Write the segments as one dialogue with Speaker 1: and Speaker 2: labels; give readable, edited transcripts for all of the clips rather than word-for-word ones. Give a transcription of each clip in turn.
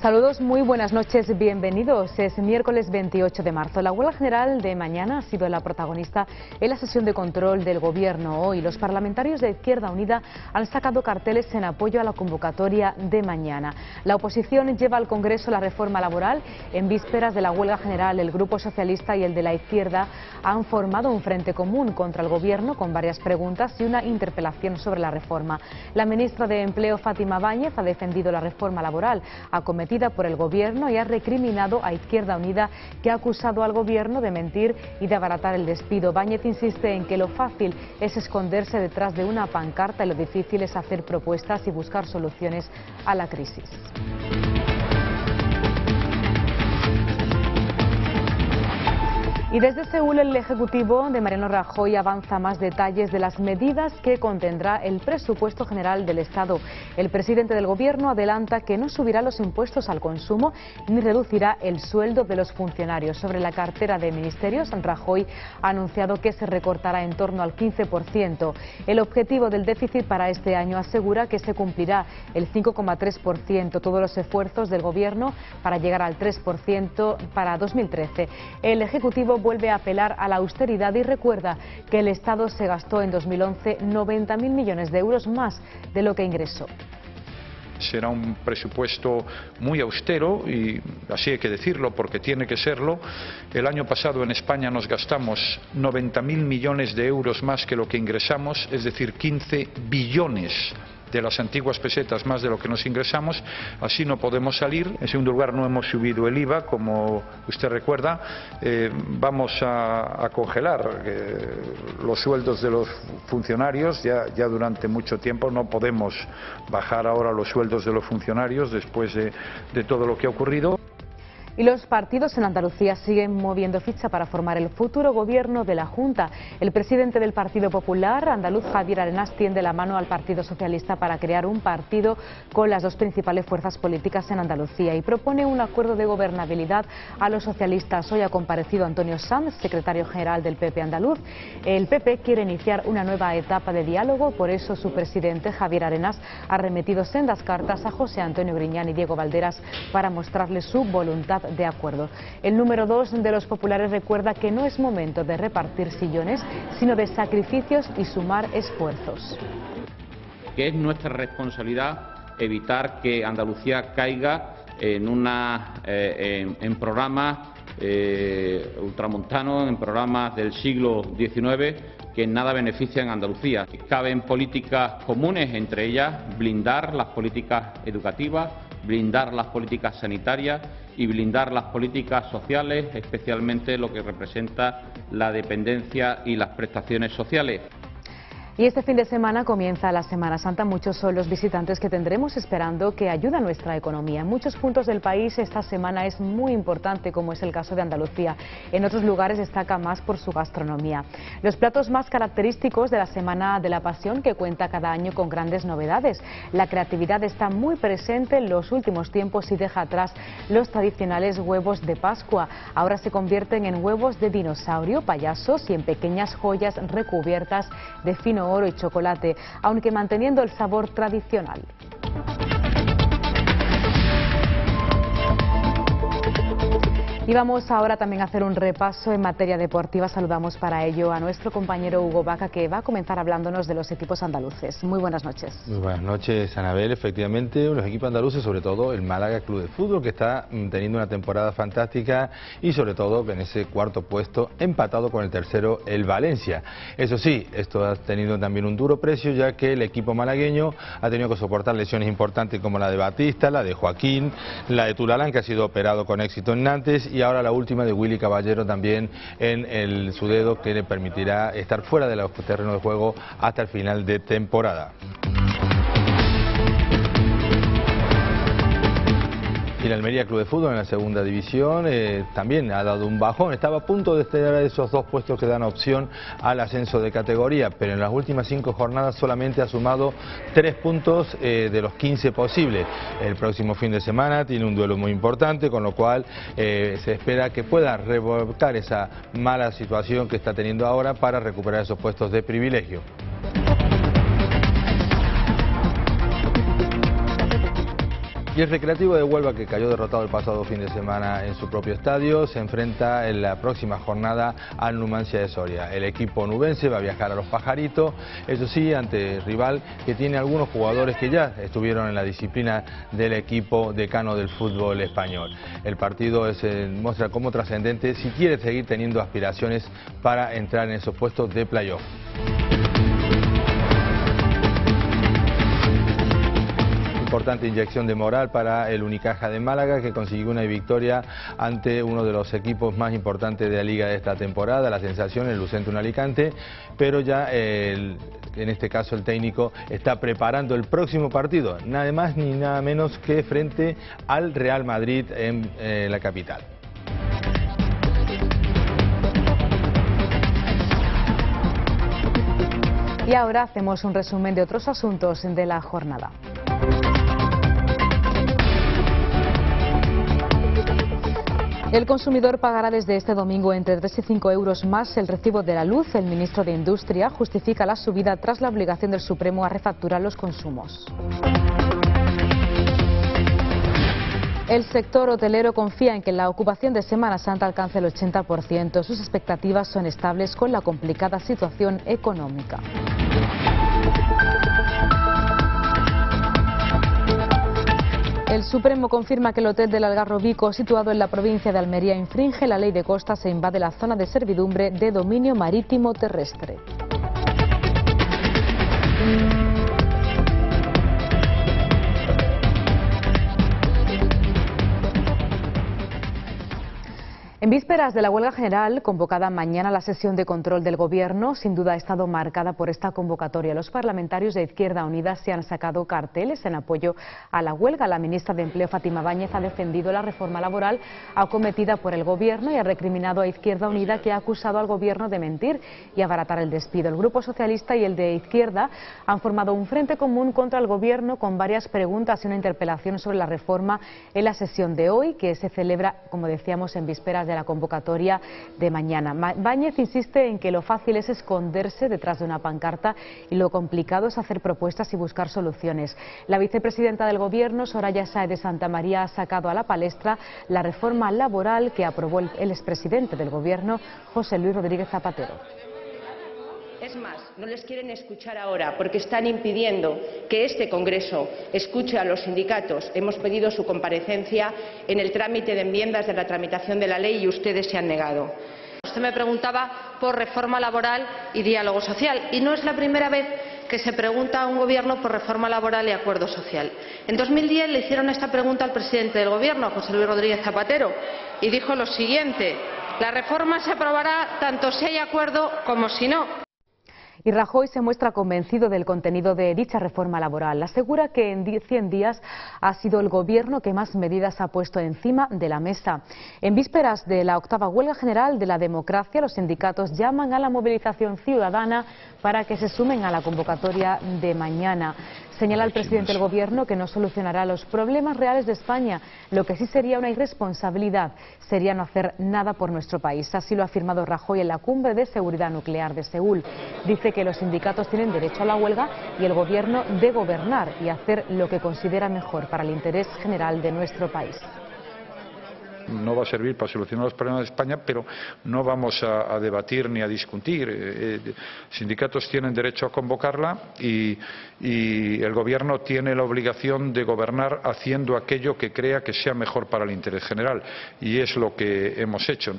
Speaker 1: Saludos, muy buenas noches, bienvenidos. Es miércoles 28 de marzo. La huelga general de mañana ha sido la protagonista en la sesión de control del Gobierno. Hoy los parlamentarios de Izquierda Unida han sacado carteles en apoyo a la convocatoria de mañana. La oposición lleva al Congreso la reforma laboral. En vísperas de la huelga general, el Grupo Socialista y el de la Izquierda han formado un frente común contra el Gobierno con varias preguntas y una interpelación sobre la reforma. La ministra de Empleo, Fátima Báñez, ha defendido la reforma laboral acometida por el Gobierno y ha recriminado a Izquierda Unida, que ha acusado al Gobierno de mentir y de abaratar el despido. Báñez insiste en que lo fácil es esconderse detrás de una pancarta y lo difícil es hacer propuestas y buscar soluciones a la crisis. Y desde Seúl, el Ejecutivo de Mariano Rajoy avanza más detalles de las medidas que contendrá el presupuesto general del Estado. El presidente del Gobierno adelanta que no subirá los impuestos al consumo ni reducirá el sueldo de los funcionarios. Sobre la cartera de ministerios, Rajoy ha anunciado que se recortará en torno al 15%. El objetivo del déficit para este año asegura que se cumplirá el 5,3%. Todos los esfuerzos del Gobierno para llegar al 3% para 2013. El Ejecutivo vuelve a apelar a la austeridad y recuerda que el Estado se gastó en 2011 90.000 millones de euros más de lo que ingresó.
Speaker 2: Será un presupuesto muy austero y así hay que decirlo porque tiene que serlo. El año pasado en España nos gastamos 90.000 millones de euros más que lo que ingresamos, es decir, 15 billones de las antiguas pesetas más de lo que nos ingresamos. Así no podemos salir. En segundo lugar, no hemos subido el IVA, como usted recuerda. Vamos a congelar los sueldos de los funcionarios ya durante mucho tiempo. No podemos bajar ahora los sueldos de los funcionarios después de todo lo que ha ocurrido.
Speaker 1: Y los partidos en Andalucía siguen moviendo ficha para formar el futuro gobierno de la Junta. El presidente del Partido Popular andaluz, Javier Arenas, tiende la mano al Partido Socialista para crear un partido con las dos principales fuerzas políticas en Andalucía y propone un acuerdo de gobernabilidad a los socialistas. Hoy ha comparecido Antonio Sanz, secretario general del PP andaluz. El PP quiere iniciar una nueva etapa de diálogo, por eso su presidente, Javier Arenas, ha remitido sendas cartas a José Antonio Griñán y Diego Valderas para mostrarles su voluntad de acuerdo. El número 2 de los populares recuerda que no es momento de repartir sillones, sino de sacrificios y sumar esfuerzos.
Speaker 3: Que es nuestra responsabilidad evitar que Andalucía caiga en programas ultramontanos, en programas del siglo XIX que en nada benefician a Andalucía. Caben políticas comunes, entre ellas blindar las políticas educativas, blindar las políticas sanitarias y blindar las políticas sociales, especialmente lo que representa la dependencia y las prestaciones sociales.
Speaker 1: Y este fin de semana comienza la Semana Santa. Muchos son los visitantes que tendremos esperando que ayude a nuestra economía. En muchos puntos del país esta semana es muy importante, como es el caso de Andalucía. En otros lugares destaca más por su gastronomía. Los platos más característicos de la Semana de la Pasión, que cuenta cada año con grandes novedades. La creatividad está muy presente en los últimos tiempos y deja atrás los tradicionales huevos de Pascua. Ahora se convierten en huevos de dinosaurio, payasos y en pequeñas joyas recubiertas de fino oro y chocolate, aunque manteniendo el sabor tradicional. Y vamos ahora también a hacer un repaso en materia deportiva. Saludamos para ello a nuestro compañero Hugo Vaca, que va a comenzar hablándonos de los equipos andaluces. Muy buenas noches.
Speaker 4: Muy buenas noches, Anabel. Efectivamente, los equipos andaluces, sobre todo el Málaga Club de Fútbol, que está teniendo una temporada fantástica y sobre todo en ese cuarto puesto, empatado con el tercero, el Valencia. Eso sí, esto ha tenido también un duro precio, ya que el equipo malagueño ha tenido que soportar lesiones importantes como la de Batista, la de Joaquín, la de Tulalán, que ha sido operado con éxito en Nantes, y ahora la última de Willy Caballero también en su dedo, que le permitirá estar fuera de los terrenos de juego hasta el final de temporada. Y el Almería Club de Fútbol en la segunda división también ha dado un bajón. Estaba a punto de estar en esos dos puestos que dan opción al ascenso de categoría, pero en las últimas 5 jornadas solamente ha sumado 3 puntos de los 15 posibles. El próximo fin de semana tiene un duelo muy importante, con lo cual se espera que pueda revolcar esa mala situación que está teniendo ahora para recuperar esos puestos de privilegio. Y el Recreativo de Huelva, que cayó derrotado el pasado fin de semana en su propio estadio, se enfrenta en la próxima jornada al Numancia de Soria. El equipo nubense va a viajar a Los Pajaritos, eso sí, ante el rival que tiene algunos jugadores que ya estuvieron en la disciplina del equipo decano del fútbol español. El partido muestra como trascendente si quiere seguir teniendo aspiraciones para entrar en esos puestos de playoff. Importante inyección de moral para el Unicaja de Málaga, que consiguió una victoria ante uno de los equipos más importantes de la liga de esta temporada, la sensación, el Lucentum Alicante, pero ya en este caso el técnico está preparando el próximo partido, nada más ni nada menos que frente al Real Madrid en la capital.
Speaker 1: Y ahora hacemos un resumen de otros asuntos de la jornada. El consumidor pagará desde este domingo entre 3 y 5 euros más el recibo de la luz. El ministro de Industria justifica la subida tras la obligación del Supremo a refacturar los consumos. El sector hotelero confía en que la ocupación de Semana Santa alcance el 80%. Sus expectativas son estables con la complicada situación económica. El Supremo confirma que el hotel del Algarrobico, situado en la provincia de Almería, infringe la ley de costas e invade la zona de servidumbre de dominio marítimo terrestre. En vísperas de la huelga general, convocada mañana, la sesión de control del Gobierno sin duda ha estado marcada por esta convocatoria. Los parlamentarios de Izquierda Unida se han sacado carteles en apoyo a la huelga. La ministra de Empleo, Fátima Báñez, ha defendido la reforma laboral acometida por el Gobierno y ha recriminado a Izquierda Unida, que ha acusado al Gobierno de mentir y abaratar el despido. El Grupo Socialista y el de Izquierda han formado un frente común contra el Gobierno con varias preguntas y una interpelación sobre la reforma en la sesión de hoy, que se celebra, como decíamos, en vísperas de la convocatoria de mañana. Báñez insiste en que lo fácil es esconderse detrás de una pancarta y lo complicado es hacer propuestas y buscar soluciones. La vicepresidenta del Gobierno, Soraya Sáez de Santamaría, ha sacado a la palestra la reforma laboral que aprobó el expresidente del Gobierno, José Luis Rodríguez Zapatero.
Speaker 5: Es más, no les quieren escuchar ahora porque están impidiendo que este Congreso escuche a los sindicatos. Hemos pedido su comparecencia en el trámite de enmiendas de la tramitación de la ley y ustedes se han negado. Usted me preguntaba por reforma laboral y diálogo social, y no es la primera vez que se pregunta a un gobierno por reforma laboral y acuerdo social. En 2010 le hicieron esta pregunta al presidente del Gobierno, José Luis Rodríguez Zapatero, y dijo lo siguiente: la reforma se aprobará tanto si hay acuerdo como si no.
Speaker 1: Y Rajoy se muestra convencido del contenido de dicha reforma laboral. Asegura que en 100 días ha sido el Gobierno que más medidas ha puesto encima de la mesa. En vísperas de la 8ª huelga general de la democracia, los sindicatos llaman a la movilización ciudadana para que se sumen a la convocatoria de mañana. Señala el presidente del Gobierno que no solucionará los problemas reales de España. Lo que sí sería una irresponsabilidad sería no hacer nada por nuestro país. Así lo ha afirmado Rajoy en la Cumbre de Seguridad Nuclear de Seúl. Dice que los sindicatos tienen derecho a la huelga y el Gobierno de gobernar y hacer lo que considera mejor para el interés general de nuestro país.
Speaker 2: No va a servir para solucionar los problemas de España, pero no vamos a debatir ni a discutir. Sindicatos tienen derecho a convocarla y el Gobierno tiene la obligación de gobernar haciendo aquello que crea que sea mejor para el interés general, y es lo que hemos hecho.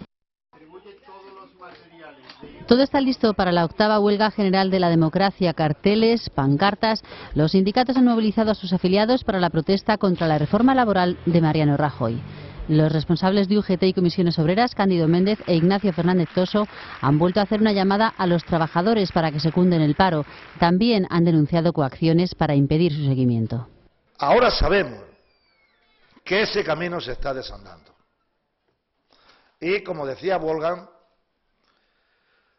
Speaker 6: Todo está listo para la 8ª huelga general de la democracia. Carteles, pancartas. Los sindicatos han movilizado a sus afiliados para la protesta contra la reforma laboral de Mariano Rajoy. Los responsables de UGT y Comisiones Obreras, Cándido Méndez e Ignacio Fernández Toso, han vuelto a hacer una llamada a los trabajadores para que secunden el paro. También han denunciado coacciones para impedir su seguimiento.
Speaker 7: Ahora sabemos que ese camino se está desandando. Y, como decía Wolfgang,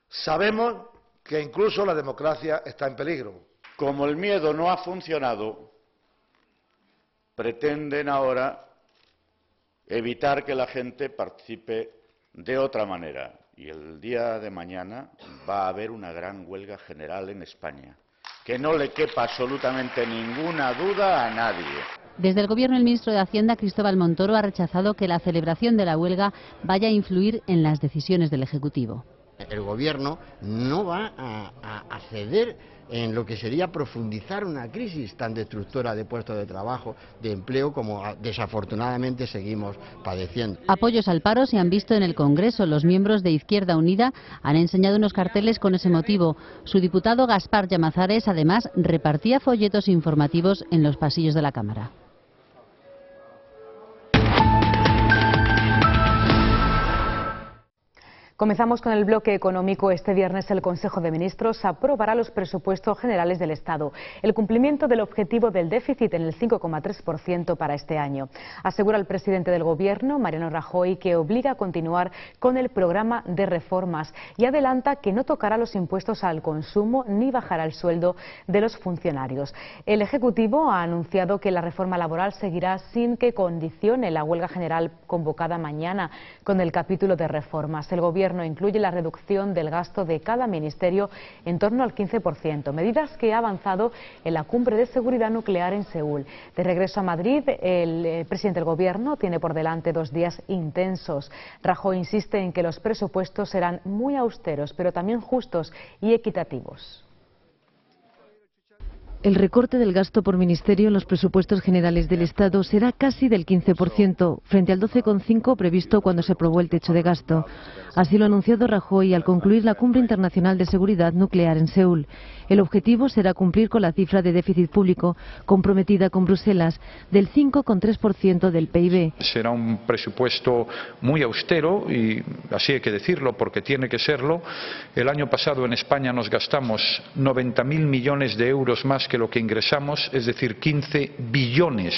Speaker 7: sabemos que incluso la democracia está en peligro.
Speaker 8: Como el miedo no ha funcionado, pretenden ahora evitar que la gente participe de otra manera. Y el día de mañana va a haber una gran huelga general en España, que que no le quepa absolutamente ninguna duda a nadie.
Speaker 6: Desde el Gobierno, el ministro de Hacienda, Cristóbal Montoro, ha rechazado que la celebración de la huelga vaya a influir en las decisiones del Ejecutivo.
Speaker 9: El Gobierno no va a ceder en lo que sería profundizar una crisis tan destructora de puestos de trabajo, de empleo, como desafortunadamente seguimos padeciendo.
Speaker 6: Apoyos al paro se han visto en el Congreso. Los miembros de Izquierda Unida han enseñado unos carteles con ese motivo. Su diputado Gaspar Llamazares, además, repartía folletos informativos en los pasillos de la Cámara.
Speaker 1: Comenzamos con el bloque económico. Este viernes el Consejo de Ministros aprobará los presupuestos generales del Estado. El cumplimiento del objetivo del déficit en el 5,3% para este año. Asegura el presidente del Gobierno, Mariano Rajoy, que obliga a continuar con el programa de reformas y adelanta que no tocará los impuestos al consumo ni bajará el sueldo de los funcionarios. El Ejecutivo ha anunciado que la reforma laboral seguirá sin que condicione la huelga general convocada mañana con el capítulo de reformas. El Gobierno incluye la reducción del gasto de cada ministerio en torno al 15%, medidas que ha avanzado en la cumbre de seguridad nuclear en Seúl. De regreso a Madrid, el presidente del Gobierno tiene por delante 2 días intensos. Rajoy insiste en que los presupuestos serán muy austeros, pero también justos y equitativos.
Speaker 10: El recorte del gasto por ministerio en los presupuestos generales del Estado será casi del 15%, frente al 12,5% previsto cuando se aprobó el techo de gasto. Así lo ha anunciado Rajoy al concluir la Cumbre Internacional de Seguridad Nuclear en Seúl. El objetivo será cumplir con la cifra de déficit público comprometida con Bruselas del 5,3% del PIB.
Speaker 2: Será un presupuesto muy austero y así hay que decirlo porque tiene que serlo. El año pasado en España nos gastamos 90.000 millones de euros más que lo que ingresamos, es decir, 15 billones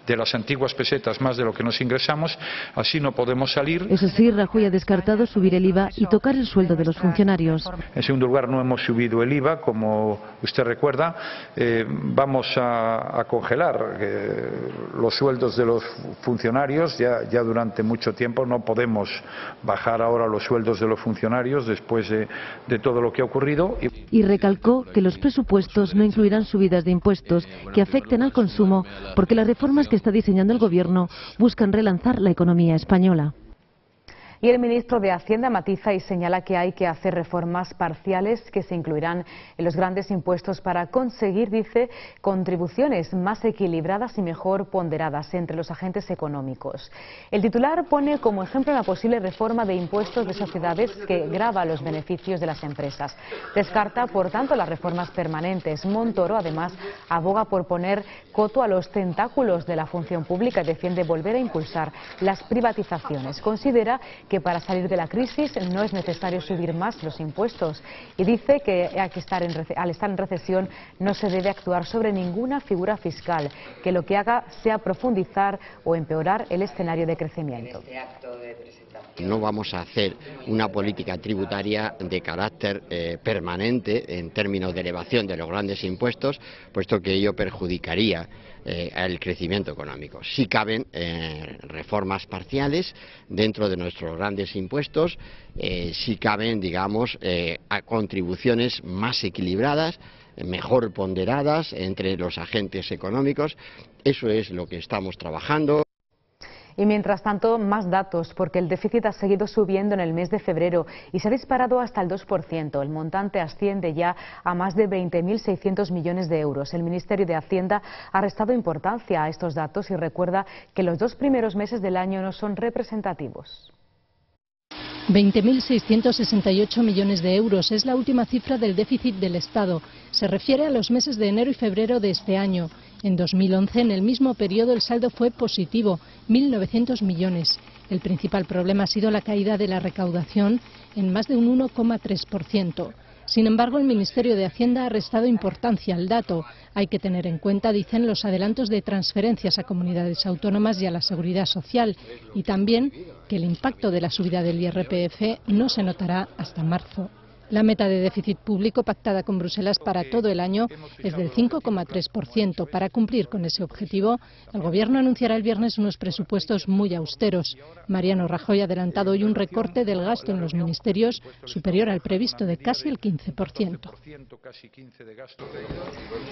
Speaker 2: de las antiguas pesetas más de lo que nos ingresamos. Así no podemos salir.
Speaker 10: Eso sí, Rajoy ha descartado subir el IVA y tocar el sueldo de los funcionarios.
Speaker 2: En segundo lugar, no hemos subido el IVA, como usted recuerda. Vamos a congelar los sueldos de los funcionarios. Ya durante mucho tiempo no podemos bajar ahora los sueldos de los funcionarios después de todo lo que ha ocurrido.
Speaker 10: Y recalcó que los presupuestos no incluirán subidas de impuestos que afecten al consumo, porque las reformas que está diseñando el Gobierno buscan relanzar la economía española.
Speaker 1: Y el ministro de Hacienda matiza y señala que hay que hacer reformas parciales que se incluirán en los grandes impuestos para conseguir, dice, contribuciones más equilibradas y mejor ponderadas entre los agentes económicos. El titular pone como ejemplo una posible reforma de impuestos de sociedades que grava los beneficios de las empresas. Descarta, por tanto, las reformas permanentes. Montoro, además, aboga por poner coto a los tentáculos de la función pública y defiende volver a impulsar las privatizaciones. Considera que para salir de la crisis no es necesario subir más los impuestos y dice que al estar en recesión no se debe actuar sobre ninguna figura fiscal, que lo que haga sea profundizar o empeorar el escenario de crecimiento.
Speaker 9: No vamos a hacer una política tributaria de carácter permanente en términos de elevación de los grandes impuestos, puesto que ello perjudicaría al crecimiento económico. Sí caben reformas parciales dentro de nuestros grandes impuestos, sí caben, digamos, a contribuciones más equilibradas, mejor ponderadas entre los agentes económicos. Eso es lo que estamos trabajando.
Speaker 1: Y mientras tanto, más datos, porque el déficit ha seguido subiendo en el mes de febrero y se ha disparado hasta el 2%. El montante asciende ya a más de 20.600 millones de euros. El Ministerio de Hacienda ha restado importancia a estos datos y recuerda que los 2 primeros meses del año no son representativos.
Speaker 11: 20.668 millones de euros es la última cifra del déficit del Estado. Se refiere a los meses de enero y febrero de este año. En 2011, en el mismo periodo, el saldo fue positivo, 1.900 millones. El principal problema ha sido la caída de la recaudación en más de un 1,3%. Sin embargo, el Ministerio de Hacienda ha restado importancia al dato. Hay que tener en cuenta, dicen, los adelantos de transferencias a comunidades autónomas y a la Seguridad Social, y también que el impacto de la subida del IRPF no se notará hasta marzo. La meta de déficit público pactada con Bruselas para todo el año es del 5,3%. Para cumplir con ese objetivo, el Gobierno anunciará el viernes unos presupuestos muy austeros. Mariano Rajoy ha adelantado hoy un recorte del gasto en los ministerios superior al previsto de casi el 15%.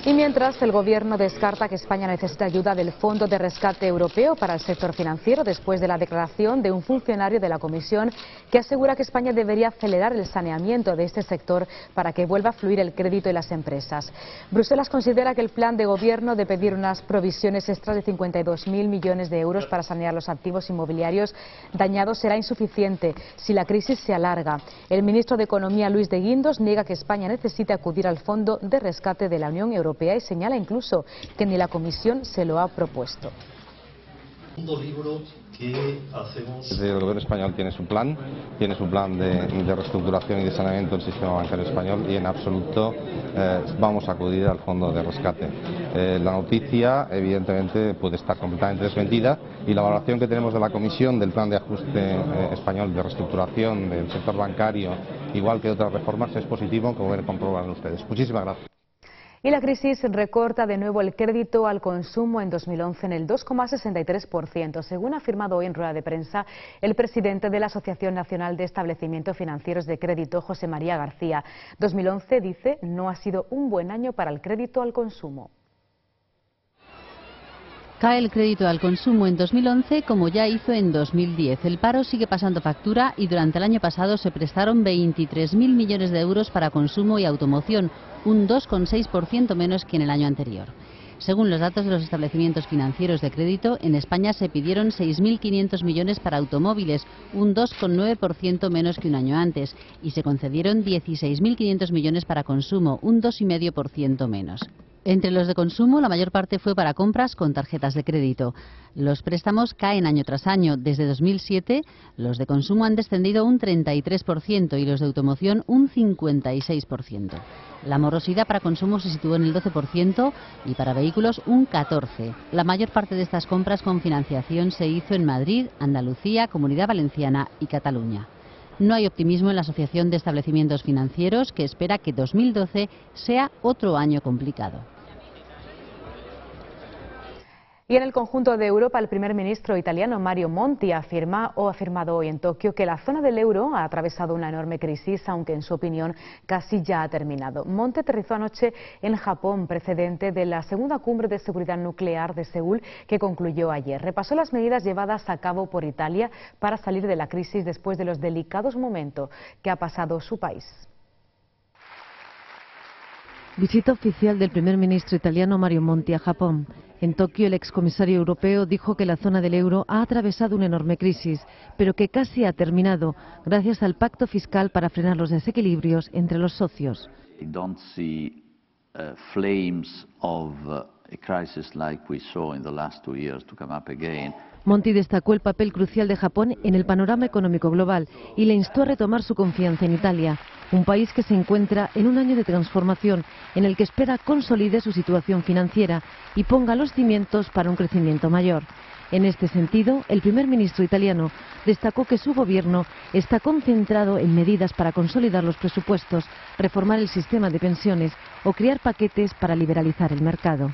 Speaker 1: Y mientras, el Gobierno descarta que España necesita ayuda del Fondo de Rescate Europeo para el sector financiero después de la declaración de un funcionario de la Comisión que asegura que España debería acelerar el saneamiento de este sector para que vuelva a fluir el crédito y las empresas. Bruselas considera que el plan de gobierno de pedir unas provisiones extras de 52.000 millones de euros para sanear los activos inmobiliarios dañados será insuficiente si la crisis se alarga. El ministro de Economía, Luis de Guindos, niega que España necesite acudir al Fondo de Rescate de la Unión Europea y señala incluso que ni la Comisión se lo ha propuesto.
Speaker 12: El gobierno español tiene su plan de reestructuración y de saneamiento del sistema bancario español y en absoluto vamos a acudir al fondo de rescate. La noticia evidentemente puede estar completamente desmentida y la valoración que tenemos de la Comisión del plan de ajuste español de reestructuración del sector bancario, igual que de otras reformas, es positivo, como comprobarán ustedes. Muchísimas gracias.
Speaker 1: Y la crisis recorta de nuevo el crédito al consumo en 2011 en el 2,63%, según ha afirmado hoy en rueda de prensa el presidente de la Asociación Nacional de Establecimientos Financieros de Crédito, José María García. 2011, dice, no ha sido un buen año para el crédito al consumo.
Speaker 6: Cae el crédito al consumo en 2011 como ya hizo en 2010. El paro sigue pasando factura y durante el año pasado se prestaron 23.000 millones de euros para consumo y automoción, un 2,6% menos que en el año anterior. Según los datos de los establecimientos financieros de crédito, en España se pidieron 6.500 millones para automóviles, un 2,9% menos que un año antes, y se concedieron 16.500 millones para consumo, un 2,5% menos. Entre los de consumo, la mayor parte fue para compras con tarjetas de crédito. Los préstamos caen año tras año. Desde 2007, los de consumo han descendido un 33% y los de automoción un 56%. La morosidad para consumo se situó en el 12% y para vehículos un 14%. La mayor parte de estas compras con financiación se hizo en Madrid, Andalucía, Comunidad Valenciana y Cataluña. No hay optimismo en la Asociación de Establecimientos Financieros, que espera que 2012 sea otro año complicado.
Speaker 1: Y en el conjunto de Europa, el primer ministro italiano Mario Monti ha afirmado hoy en Tokio que la zona del euro ha atravesado una enorme crisis, aunque en su opinión casi ya ha terminado. Monti aterrizó anoche en Japón, precedente de la segunda cumbre de seguridad nuclear de Seúl, que concluyó ayer. Repasó las medidas llevadas a cabo por Italia para salir de la crisis después de los delicados momentos que ha pasado su país.
Speaker 10: Visita oficial del primer ministro italiano Mario Monti a Japón. En Tokio, el excomisario europeo dijo que la zona del euro ha atravesado una enorme crisis, pero que casi ha terminado, gracias al pacto fiscal para frenar los desequilibrios entre los socios. Monti destacó el papel crucial de Japón en el panorama económico global y le instó a retomar su confianza en Italia, un país que se encuentra en un año de transformación en el que espera consolide su situación financiera y ponga los cimientos para un crecimiento mayor. En este sentido, el primer ministro italiano destacó que su gobierno está concentrado en medidas para consolidar los presupuestos, reformar el sistema de pensiones o crear paquetes para liberalizar el mercado.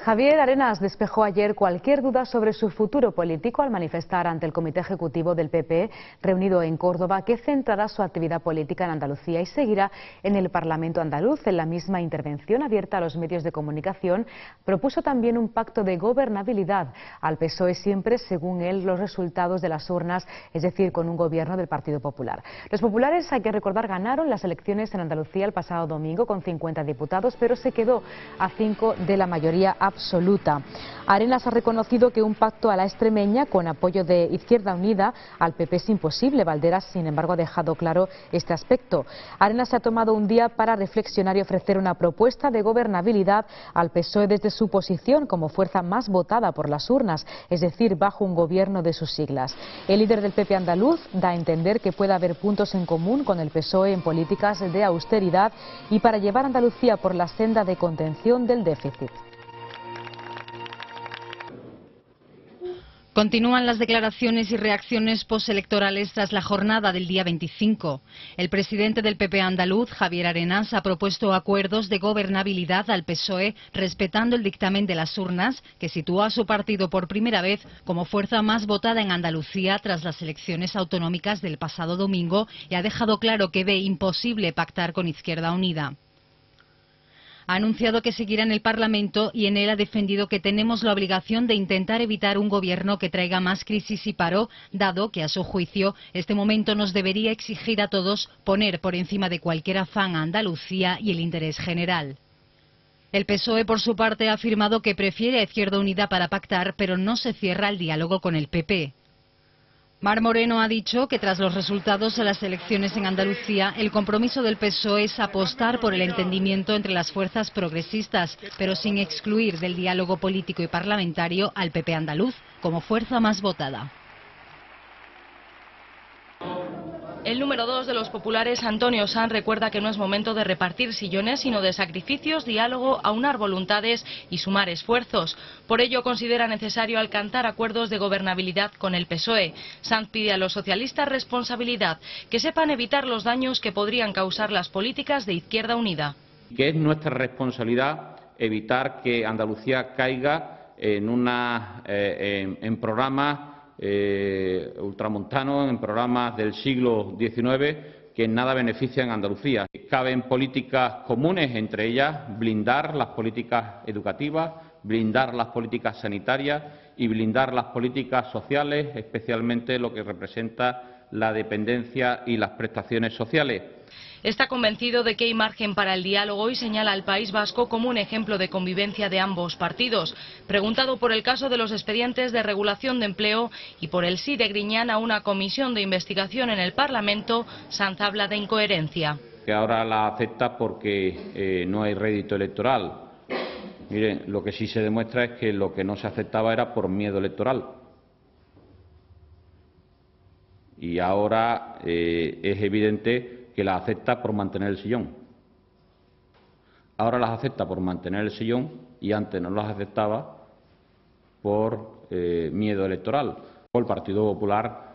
Speaker 1: Javier Arenas despejó ayer cualquier duda sobre su futuro político al manifestar ante el Comité Ejecutivo del PP, reunido en Córdoba, que centrará su actividad política en Andalucía y seguirá en el Parlamento andaluz. En la misma intervención abierta a los medios de comunicación, propuso también un pacto de gobernabilidad al PSOE, siempre, según él, los resultados de las urnas, es decir, con un gobierno del Partido Popular. Los populares, hay que recordar, ganaron las elecciones en Andalucía el pasado domingo con 50 diputados, pero se quedó a 5 de la mayoría absoluta. Arenas ha reconocido que un pacto a la extremeña con apoyo de Izquierda Unida al PP es imposible. Valderas, sin embargo, ha dejado claro este aspecto. Arenas se ha tomado un día para reflexionar y ofrecer una propuesta de gobernabilidad al PSOE desde su posición como fuerza más votada por las urnas, es decir, bajo un gobierno de sus siglas. El líder del PP andaluz da a entender que puede haber puntos en común con el PSOE en políticas de austeridad y para llevar a Andalucía por la senda de contención del déficit.
Speaker 13: Continúan las declaraciones y reacciones postelectorales tras la jornada del día 25. El presidente del PP andaluz, Javier Arenas, ha propuesto acuerdos de gobernabilidad al PSOE respetando el dictamen de las urnas, que sitúa a su partido por primera vez como fuerza más votada en Andalucía tras las elecciones autonómicas del pasado domingo y ha dejado claro que ve imposible pactar con Izquierda Unida. Ha anunciado que seguirá en el Parlamento y en él ha defendido que tenemos la obligación de intentar evitar un gobierno que traiga más crisis y paro, dado que, a su juicio, este momento nos debería exigir a todos poner por encima de cualquier afán a Andalucía y el interés general. El PSOE, por su parte, ha afirmado que prefiere a Izquierda Unida para pactar, pero no se cierra al diálogo con el PP. Mar Moreno ha dicho que tras los resultados de las elecciones en Andalucía, el compromiso del PSOE es apostar por el entendimiento entre las fuerzas progresistas, pero sin excluir del diálogo político y parlamentario al PP andaluz como fuerza más votada.
Speaker 14: El número 2 de los populares, Antonio Sanz, recuerda que no es momento de repartir sillones, sino de sacrificios, diálogo, aunar voluntades y sumar esfuerzos. Por ello considera necesario alcanzar acuerdos de gobernabilidad con el PSOE. Sanz pide a los socialistas responsabilidad, que sepan evitar los daños que podrían causar las políticas de Izquierda Unida.
Speaker 3: Que es nuestra responsabilidad evitar que Andalucía caiga en programas ultramontanos, en programas del siglo XIX que en nada benefician a Andalucía. Caben políticas comunes, entre ellas blindar las políticas educativas, blindar las políticas sanitarias y blindar las políticas sociales, especialmente lo que representa la dependencia y las prestaciones sociales.
Speaker 14: Está convencido de que hay margen para el diálogo y señala al País Vasco como un ejemplo de convivencia de ambos partidos. Preguntado por el caso de los expedientes de regulación de empleo y por el sí de Griñán a una comisión de investigación en el Parlamento, Sanz habla de incoherencia.
Speaker 3: Que ahora la acepta porque no hay rédito electoral. Mire, lo que sí se demuestra es que lo que no se aceptaba era por miedo electoral. Y ahora es evidente que las acepta por mantener el sillón. Ahora las acepta por mantener el sillón y antes no las aceptaba por miedo electoral. El Partido Popular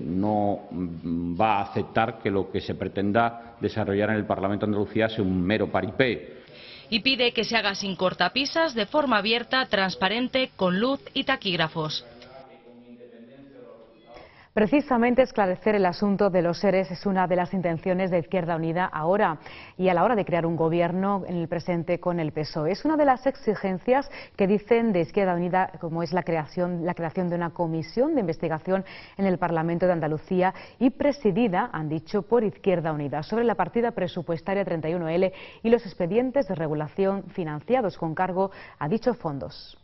Speaker 3: no va a aceptar que lo que se pretenda desarrollar en el Parlamento de Andalucía sea un mero paripé.
Speaker 14: Y pide que se haga sin cortapisas, de forma abierta, transparente, con luz y taquígrafos.
Speaker 1: Precisamente esclarecer el asunto de los ERE es una de las intenciones de Izquierda Unida ahora y a la hora de crear un gobierno en el presente con el PSOE. Es una de las exigencias que dicen de Izquierda Unida, como es la creación de una comisión de investigación en el Parlamento de Andalucía y presidida, han dicho, por Izquierda Unida, sobre la partida presupuestaria 31L y los expedientes de regulación financiados con cargo a dichos fondos.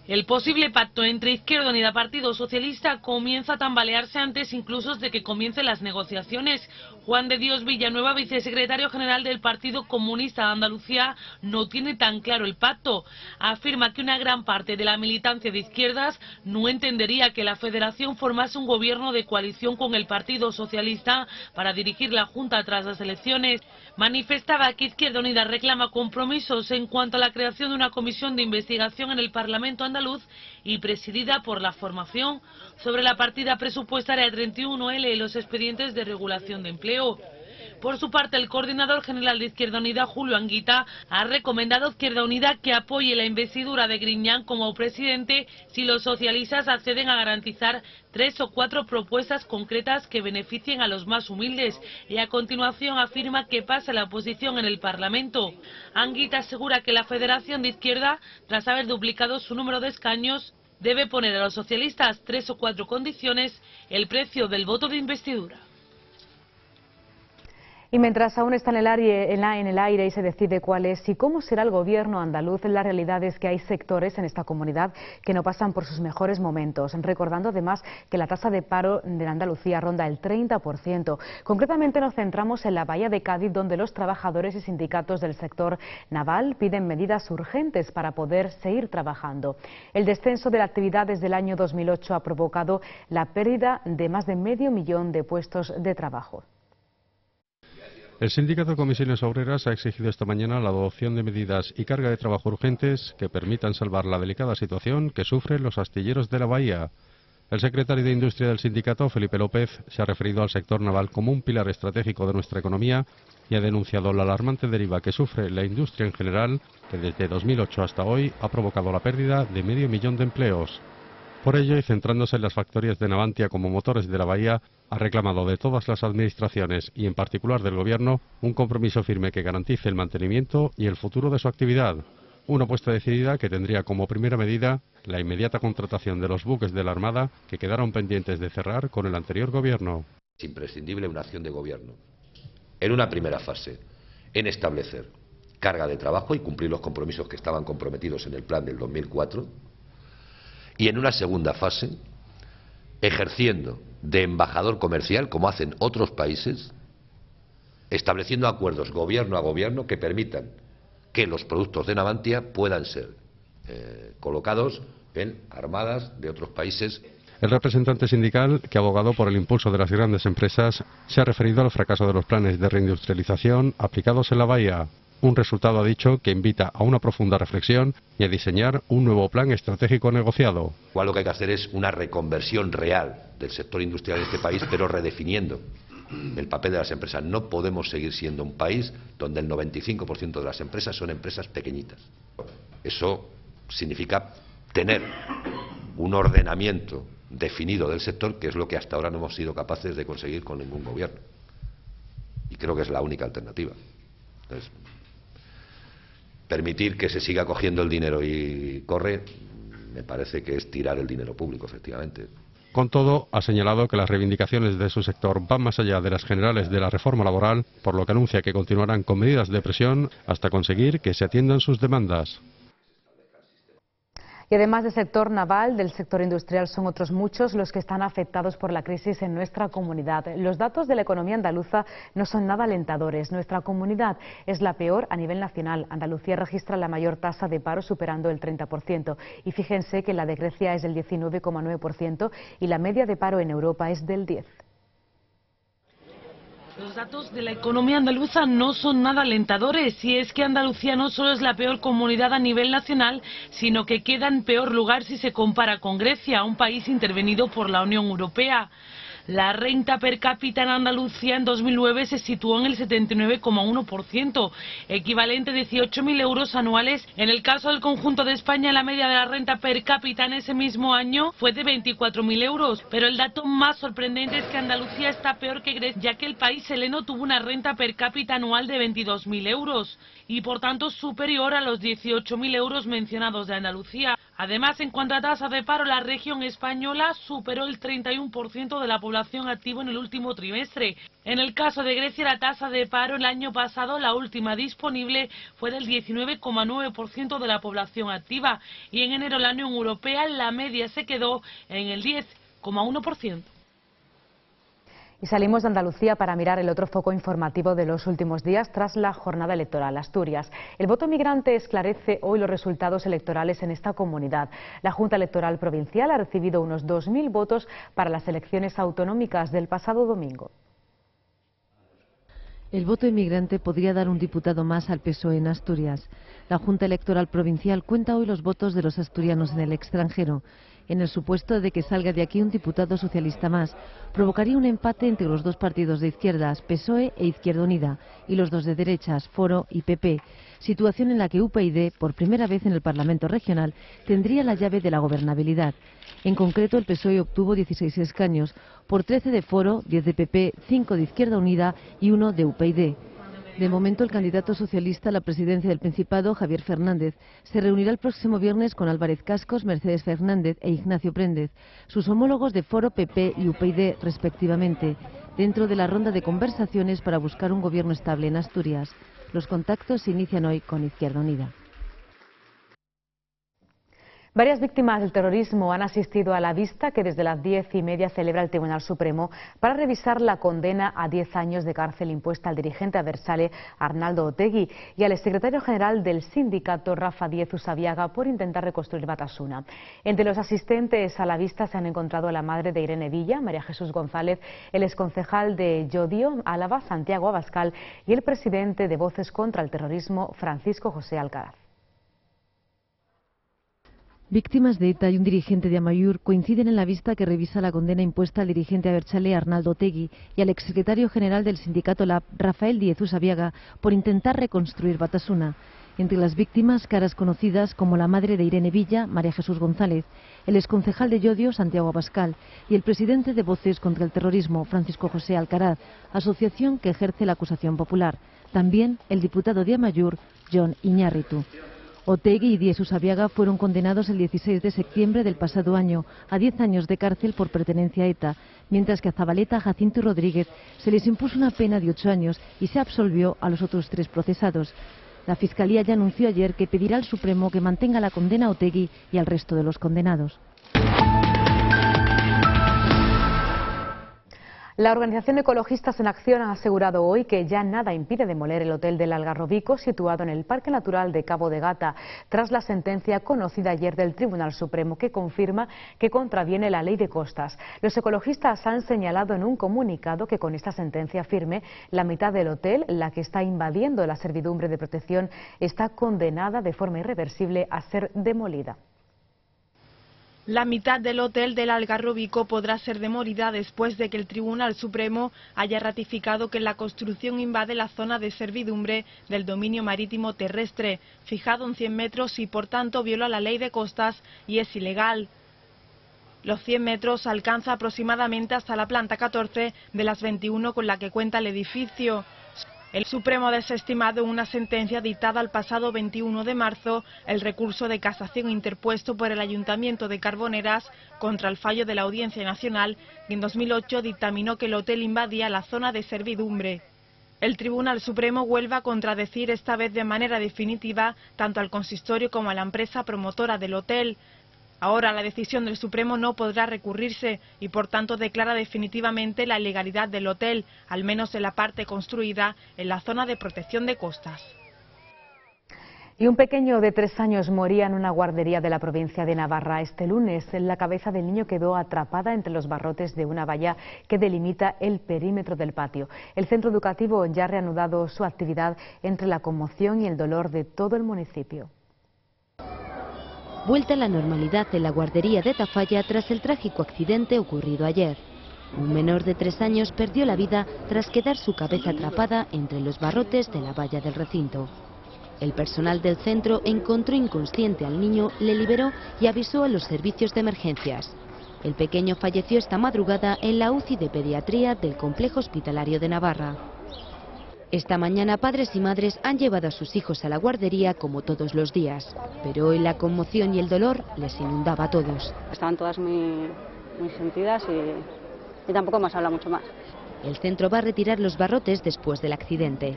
Speaker 15: El posible pacto entre Izquierda Unida y Partido Socialista comienza a tambalearse antes incluso de que comiencen las negociaciones. Juan de Dios Villanueva, vicesecretario general del Partido Comunista de Andalucía, no tiene tan claro el pacto. Afirma que una gran parte de la militancia de izquierdas no entendería que la Federación formase un gobierno de coalición con el Partido Socialista para dirigir la Junta tras las elecciones. Manifestaba que Izquierda Unida reclama compromisos en cuanto a la creación de una comisión de investigación en el Parlamento andaluz y presidida por la formación sobre la partida presupuestaria 31L y los expedientes de regulación de empleo. Por su parte, el coordinador general de Izquierda Unida, Julio Anguita, ha recomendado a Izquierda Unida que apoye la investidura de Griñán como presidente si los socialistas acceden a garantizar 3 o 4 propuestas concretas que beneficien a los más humildes y a continuación afirma que pasa la oposición en el Parlamento. Anguita asegura que la Federación de Izquierda, tras haber duplicado su número de escaños, debe poner a los socialistas 3 o 4 condiciones el precio del voto de investidura.
Speaker 1: Y mientras aún está en el aire y se decide cuál es y cómo será el gobierno andaluz, la realidad es que hay sectores en esta comunidad que no pasan por sus mejores momentos, recordando además que la tasa de paro de Andalucía ronda el 30%. Concretamente nos centramos en la Bahía de Cádiz, donde los trabajadores y sindicatos del sector naval piden medidas urgentes para poder seguir trabajando. El descenso de la actividad desde el año 2008 ha provocado la pérdida de más de 500.000 de puestos de trabajo.
Speaker 16: El Sindicato de Comisiones Obreras ha exigido esta mañana la adopción de medidas y carga de trabajo urgentes que permitan salvar la delicada situación que sufren los astilleros de la bahía. El secretario de Industria del sindicato, Felipe López, se ha referido al sector naval como un pilar estratégico de nuestra economía y ha denunciado la alarmante deriva que sufre la industria en general, que desde 2008 hasta hoy ha provocado la pérdida de 500.000 de empleos. Por ello, y centrándose en las factorías de Navantia como motores de la bahía, ha reclamado de todas las administraciones y en particular del Gobierno un compromiso firme que garantice el mantenimiento y el futuro de su actividad. Una apuesta decidida que tendría como primera medida la inmediata contratación de los buques de la Armada que quedaron pendientes de cerrar con el anterior Gobierno.
Speaker 17: Es imprescindible una acción de Gobierno, en una primera fase, en establecer carga de trabajo y cumplir los compromisos que estaban comprometidos en el plan del 2004, y en una segunda fase, ejerciendo de embajador comercial, como hacen otros países, estableciendo acuerdos gobierno a gobierno que permitan que los productos de Navantia puedan ser colocados en armadas de otros países.
Speaker 16: El representante sindical, que ha abogado por el impulso de las grandes empresas, se ha referido al fracaso de los planes de reindustrialización aplicados en la bahía. Un resultado, ha dicho, que invita a una profunda reflexión y a diseñar un nuevo plan estratégico negociado.
Speaker 17: Igual lo que hay que hacer es una reconversión real del sector industrial de este país, pero redefiniendo el papel de las empresas. No podemos seguir siendo un país donde el 95% de las empresas son empresas pequeñitas. Eso significa tener un ordenamiento definido del sector, que es lo que hasta ahora no hemos sido capaces de conseguir con ningún gobierno. Y creo que es la única alternativa. Entonces, permitir que se siga cogiendo el dinero y corre, me parece que es tirar el dinero público, efectivamente.
Speaker 16: Con todo, ha señalado que las reivindicaciones de su sector van más allá de las generales de la reforma laboral, por lo que anuncia que continuarán con medidas de presión hasta conseguir que se atiendan sus demandas.
Speaker 1: Y además del sector naval, del sector industrial, son otros muchos los que están afectados por la crisis en nuestra comunidad. Los datos de la economía andaluza no son nada alentadores. Nuestra comunidad es la peor a nivel nacional. Andalucía registra la mayor tasa de paro, superando el 30%. Y fíjense que la de Grecia es del 19,9% y la media de paro en Europa es del 10%.
Speaker 15: Los datos de la economía andaluza no son nada alentadores, y es que Andalucía no solo es la peor comunidad a nivel nacional, sino que queda en peor lugar si se compara con Grecia, un país intervenido por la Unión Europea. La renta per cápita en Andalucía en 2009 se situó en el 79,1%, equivalente a 18.000 euros anuales. En el caso del conjunto de España, la media de la renta per cápita en ese mismo año fue de 24.000 euros. Pero el dato más sorprendente es que Andalucía está peor que Grecia, ya que el país heleno tuvo una renta per cápita anual de 22.000 euros y por tanto superior a los 18.000 euros mencionados de Andalucía. Además, en cuanto a tasa de paro, la región española superó el 31% de la población activa en el último trimestre. En el caso de Grecia, la tasa de paro el año pasado, la última disponible, fue del 19,9% de la población activa, y en enero la Unión Europea la media se quedó en el 10,1%.
Speaker 1: Y salimos de Andalucía para mirar el otro foco informativo de los últimos días tras la jornada electoral, Asturias. El voto migrante esclarece hoy los resultados electorales en esta comunidad. La Junta Electoral Provincial ha recibido unos 2.000 votos para las elecciones autonómicas del pasado domingo.
Speaker 10: El voto inmigrante podría dar un diputado más al PSOE en Asturias. La Junta Electoral Provincial cuenta hoy los votos de los asturianos en el extranjero. En el supuesto de que salga de aquí un diputado socialista más, provocaría un empate entre los dos partidos de izquierdas, PSOE e Izquierda Unida, y los dos de derechas, Foro y PP, situación en la que UPyD, por primera vez en el Parlamento Regional, tendría la llave de la gobernabilidad. En concreto, el PSOE obtuvo 16 escaños, por 13 de Foro, 10 de PP, 5 de Izquierda Unida y 1 de UPyD. De momento, el candidato socialista a la presidencia del Principado, Javier Fernández, se reunirá el próximo viernes con Álvarez Cascos, Mercedes Fernández e Ignacio Préndez, sus homólogos de Foro, PP y UPyD, respectivamente, dentro de la ronda de conversaciones para buscar un gobierno estable en Asturias. Los contactos se inician hoy con Izquierda Unida.
Speaker 1: Varias víctimas del terrorismo han asistido a la vista que desde las 10:30 celebra el Tribunal Supremo para revisar la condena a 10 años de cárcel impuesta al dirigente abertzale Arnaldo Otegi y al exsecretario general del sindicato Rafa Díez Usabiaga por intentar reconstruir Batasuna. Entre los asistentes a la vista se han encontrado la madre de Irene Villa, María Jesús González, el exconcejal de Llodio, Álava, Santiago Abascal, y el presidente de Voces contra el Terrorismo, Francisco José Alcaraz.
Speaker 10: Víctimas de ETA y un dirigente de Amaiur coinciden en la vista que revisa la condena impuesta al dirigente abertzale Arnaldo Otegi y al exsecretario general del sindicato LAB, Rafael Díez Usabiaga, por intentar reconstruir Batasuna. Entre las víctimas, caras conocidas como la madre de Irene Villa, María Jesús González, el exconcejal de Llodio, Santiago Abascal, y el presidente de Voces contra el Terrorismo, Francisco José Alcaraz, asociación que ejerce la acusación popular. También el diputado de Amaiur, Jon Iñárritu. Otegi y Díez Usabiaga fueron condenados el 16 de septiembre del pasado año a 10 años de cárcel por pertenencia a ETA, mientras que a Zabaleta, Jacinto y Rodríguez se les impuso una pena de 8 años y se absolvió a los otros 3 procesados. La Fiscalía ya anunció ayer que pedirá al Supremo que mantenga la condena a Otegi y al resto de los condenados.
Speaker 1: La organización Ecologistas en Acción ha asegurado hoy que ya nada impide demoler el hotel del Algarrobico situado en el Parque Natural de Cabo de Gata, tras la sentencia conocida ayer del Tribunal Supremo que confirma que contraviene la ley de costas. Los ecologistas han señalado en un comunicado que con esta sentencia firme, la mitad del hotel, la que está invadiendo la servidumbre de protección, está condenada de forma irreversible a ser demolida.
Speaker 14: La mitad del hotel del Algarrobico podrá ser demolida después de que el Tribunal Supremo haya ratificado que la construcción invade la zona de servidumbre del dominio marítimo terrestre, fijado en 100 metros y por tanto viola la ley de costas y es ilegal. Los 100 metros alcanza aproximadamente hasta la planta 14 de las 21 con la que cuenta el edificio. El Supremo ha desestimado una sentencia dictada el pasado 21 de marzo el recurso de casación interpuesto por el Ayuntamiento de Carboneras contra el fallo de la Audiencia Nacional, que en 2008 dictaminó que el hotel invadía la zona de servidumbre. El Tribunal Supremo vuelve a contradecir esta vez de manera definitiva tanto al consistorio como a la empresa promotora del hotel. Ahora la decisión del Supremo no podrá recurrirse y por tanto declara definitivamente la ilegalidad del hotel, al menos en la parte construida en la zona de protección de costas.
Speaker 1: Y un pequeño de 3 años moría en una guardería de la provincia de Navarra este lunes. La cabeza del niño quedó atrapada entre los barrotes de una valla que delimita el perímetro del patio. El centro educativo ya ha reanudado su actividad entre la conmoción y el dolor de todo el municipio.
Speaker 18: Vuelta a la normalidad en la guardería de Tafalla tras el trágico accidente ocurrido ayer. Un menor de 3 años perdió la vida tras quedar su cabeza atrapada entre los barrotes de la valla del recinto. El personal del centro encontró inconsciente al niño, le liberó y avisó a los servicios de emergencias. El pequeño falleció esta madrugada en la UCI de pediatría del Complejo Hospitalario de Navarra. Esta mañana padres y madres han llevado a sus hijos a la guardería como todos los días, pero hoy la conmoción y el dolor les inundaba a todos.
Speaker 19: Estaban todas muy sentidas y tampoco hemos hablado mucho más.
Speaker 18: El centro va a retirar los barrotes después del accidente.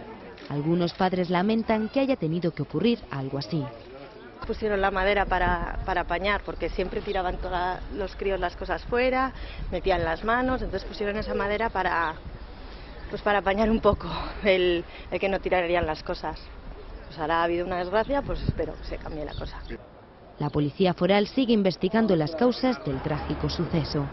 Speaker 18: Algunos padres lamentan que haya tenido que ocurrir algo así.
Speaker 20: Pusieron la madera para apañar, porque siempre tiraban todos los críos las cosas fuera, metían las manos, entonces pusieron esa madera para apañar un poco el que no tirarían las cosas. Pues ahora ha habido una desgracia, pues espero que se cambie la cosa.
Speaker 18: La policía foral sigue investigando las causas del trágico suceso.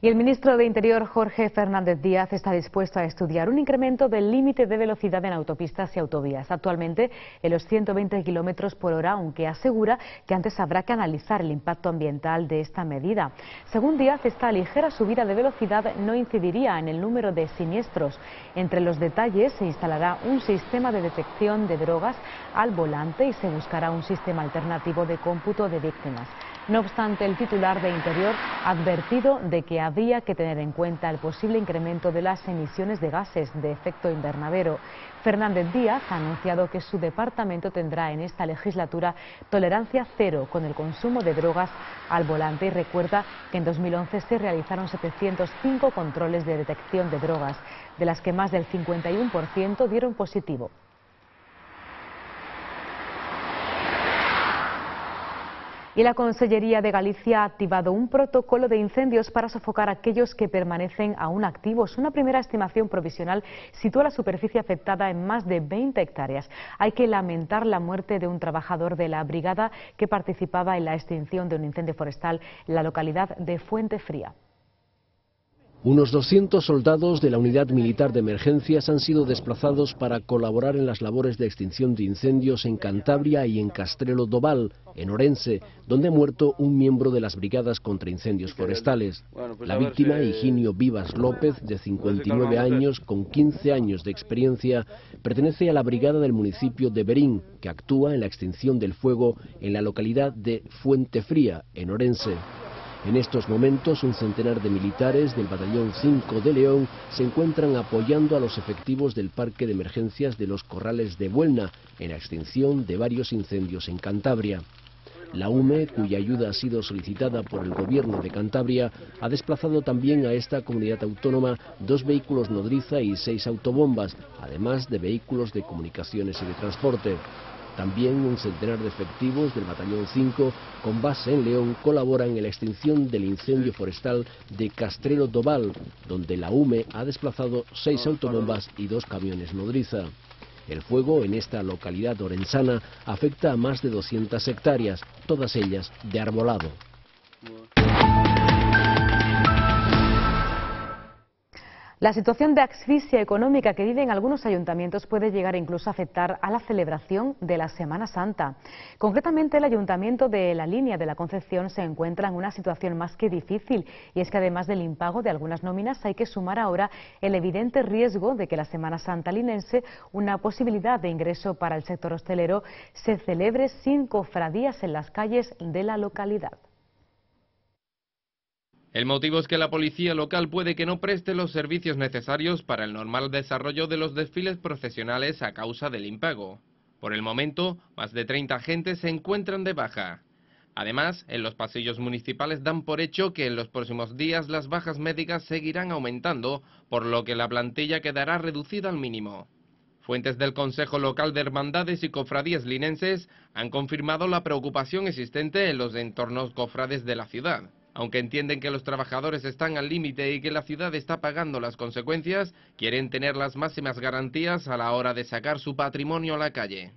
Speaker 1: Y el ministro de Interior, Jorge Fernández Díaz, está dispuesto a estudiar un incremento del límite de velocidad en autopistas y autovías, actualmente en los 120 km por hora, aunque asegura que antes habrá que analizar el impacto ambiental de esta medida. Según Díaz, esta ligera subida de velocidad no incidiría en el número de siniestros. Entre los detalles se instalará un sistema de detección de drogas al volante y se buscará un sistema alternativo de cómputo de víctimas. No obstante, el titular de Interior ha advertido de que habría que tener en cuenta el posible incremento de las emisiones de gases de efecto invernadero. Fernández Díaz ha anunciado que su departamento tendrá en esta legislatura tolerancia cero con el consumo de drogas al volante y recuerda que en 2011 se realizaron 705 controles de detección de drogas, de las que más del 51% dieron positivo. Y la Consellería de Galicia ha activado un protocolo de incendios para sofocar a aquellos que permanecen aún activos. Una primera estimación provisional sitúa la superficie afectada en más de 20 hectáreas. Hay que lamentar la muerte de un trabajador de la brigada que participaba en la extinción de un incendio forestal en la localidad de Fuentefría.
Speaker 21: Unos 200 soldados de la Unidad Militar de Emergencias han sido desplazados para colaborar en las labores de extinción de incendios en Cantabria y en Castrelo do Val, en Orense, donde ha muerto un miembro de las brigadas contra incendios forestales. La víctima, Higinio Vivas López, de 59 años, con 15 años de experiencia, pertenece a la brigada del municipio de Berín, que actúa en la extinción del fuego en la localidad de Fuentefría, en Orense. En estos momentos, un centenar de militares del Batallón 5 de León se encuentran apoyando a los efectivos del Parque de Emergencias de los Corrales de Buelna en la extinción de varios incendios en Cantabria. La UME, cuya ayuda ha sido solicitada por el Gobierno de Cantabria, ha desplazado también a esta comunidad autónoma 2 vehículos nodriza y 6 autobombas, además de vehículos de comunicaciones y de transporte. También un centenar de efectivos del Batallón 5, con base en León, colaboran en la extinción del incendio forestal de Castrelo do Val, donde la UME ha desplazado 6 autobombas y 2 camiones nodriza. El fuego en esta localidad orensana afecta a más de 200 hectáreas, todas ellas de arbolado.
Speaker 1: La situación de asfixia económica que viven algunos ayuntamientos puede llegar incluso a afectar a la celebración de la Semana Santa. Concretamente, el Ayuntamiento de La Línea de la Concepción se encuentra en una situación más que difícil, y es que además del impago de algunas nóminas hay que sumar ahora el evidente riesgo de que la Semana Santa linense, una posibilidad de ingreso para el sector hostelero, se celebre sin cofradías en las calles de la localidad.
Speaker 22: El motivo es que la policía local puede que no preste los servicios necesarios para el normal desarrollo de los desfiles procesionales a causa del impago. Por el momento, más de 30 agentes se encuentran de baja. Además, en los pasillos municipales dan por hecho que en los próximos días las bajas médicas seguirán aumentando, por lo que la plantilla quedará reducida al mínimo. Fuentes del Consejo Local de Hermandades y Cofradías Linenses han confirmado la preocupación existente en los entornos cofrades de la ciudad. Aunque entienden que los trabajadores están al límite y que la ciudad está pagando las consecuencias, quieren tener las máximas garantías a la hora de sacar su patrimonio a la calle.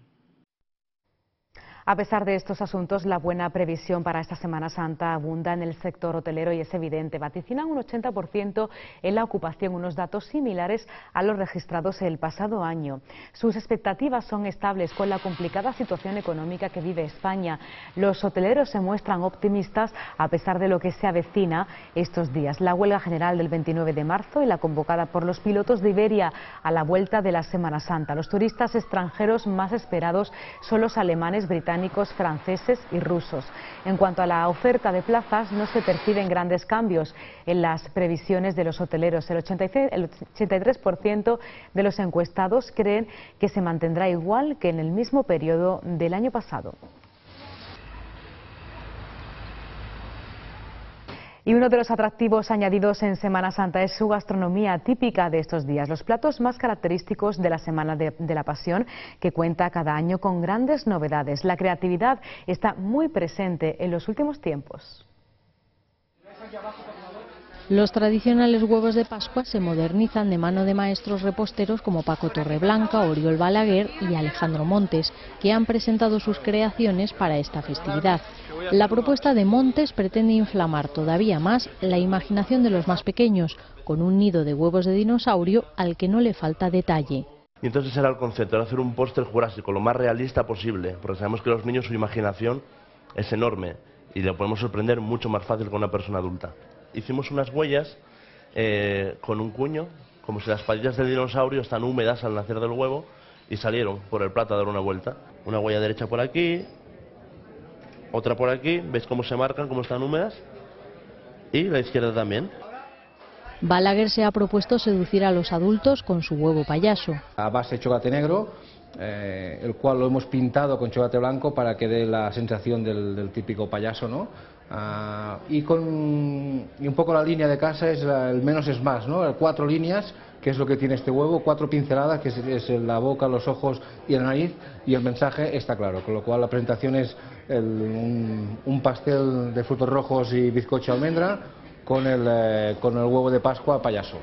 Speaker 1: A pesar de estos asuntos, la buena previsión para esta Semana Santa abunda en el sector hotelero y es evidente. Vaticinan un 80% en la ocupación, unos datos similares a los registrados el pasado año. Sus expectativas son estables con la complicada situación económica que vive España. Los hoteleros se muestran optimistas a pesar de lo que se avecina estos días. La huelga general del 29 de marzo y la convocada por los pilotos de Iberia a la vuelta de la Semana Santa. Los turistas extranjeros más esperados son los alemanes, británicos, franceses y rusos. En cuanto a la oferta de plazas, no se perciben grandes cambios en las previsiones de los hoteleros. El 83% de los encuestados creen que se mantendrá igual que en el mismo periodo del año pasado. Y uno de los atractivos añadidos en Semana Santa es su gastronomía típica de estos días. Los platos más característicos de la Semana de la Pasión, que cuenta cada año con grandes novedades. La creatividad está muy presente en los últimos tiempos.
Speaker 11: Los tradicionales huevos de Pascua se modernizan de mano de maestros reposteros como Paco Torreblanca, Oriol Balaguer y Alejandro Montes, que han presentado sus creaciones para esta festividad. La propuesta de Montes pretende inflamar todavía más la imaginación de los más pequeños, con un nido de huevos de dinosaurio al que no le falta detalle.
Speaker 23: Y entonces era el concepto, era hacer un póster jurásico lo más realista posible, porque sabemos que los niños, su imaginación es enorme y le podemos sorprender mucho más fácil que una persona adulta. Hicimos unas huellas con un cuño, como si las patillas del dinosaurio están húmedas al nacer del huevo, y salieron por el plato a dar una vuelta. Una huella derecha por aquí, otra por aquí, ¿veis cómo se marcan, cómo están húmedas? Y la izquierda también.
Speaker 11: Balaguer se ha propuesto seducir a los adultos con su huevo payaso.
Speaker 24: A base de chocolate negro, el cual lo hemos pintado con chocolate blanco para que dé la sensación del típico payaso, ¿no? Y un poco la línea de casa es el menos es más, ¿no? 4 líneas, que es lo que tiene este huevo, 4 pinceladas, que es la boca, los ojos y la nariz, y el mensaje está claro, con lo cual la presentación es un pastel de frutos rojos y bizcocho de almendra con el huevo de Pascua payaso.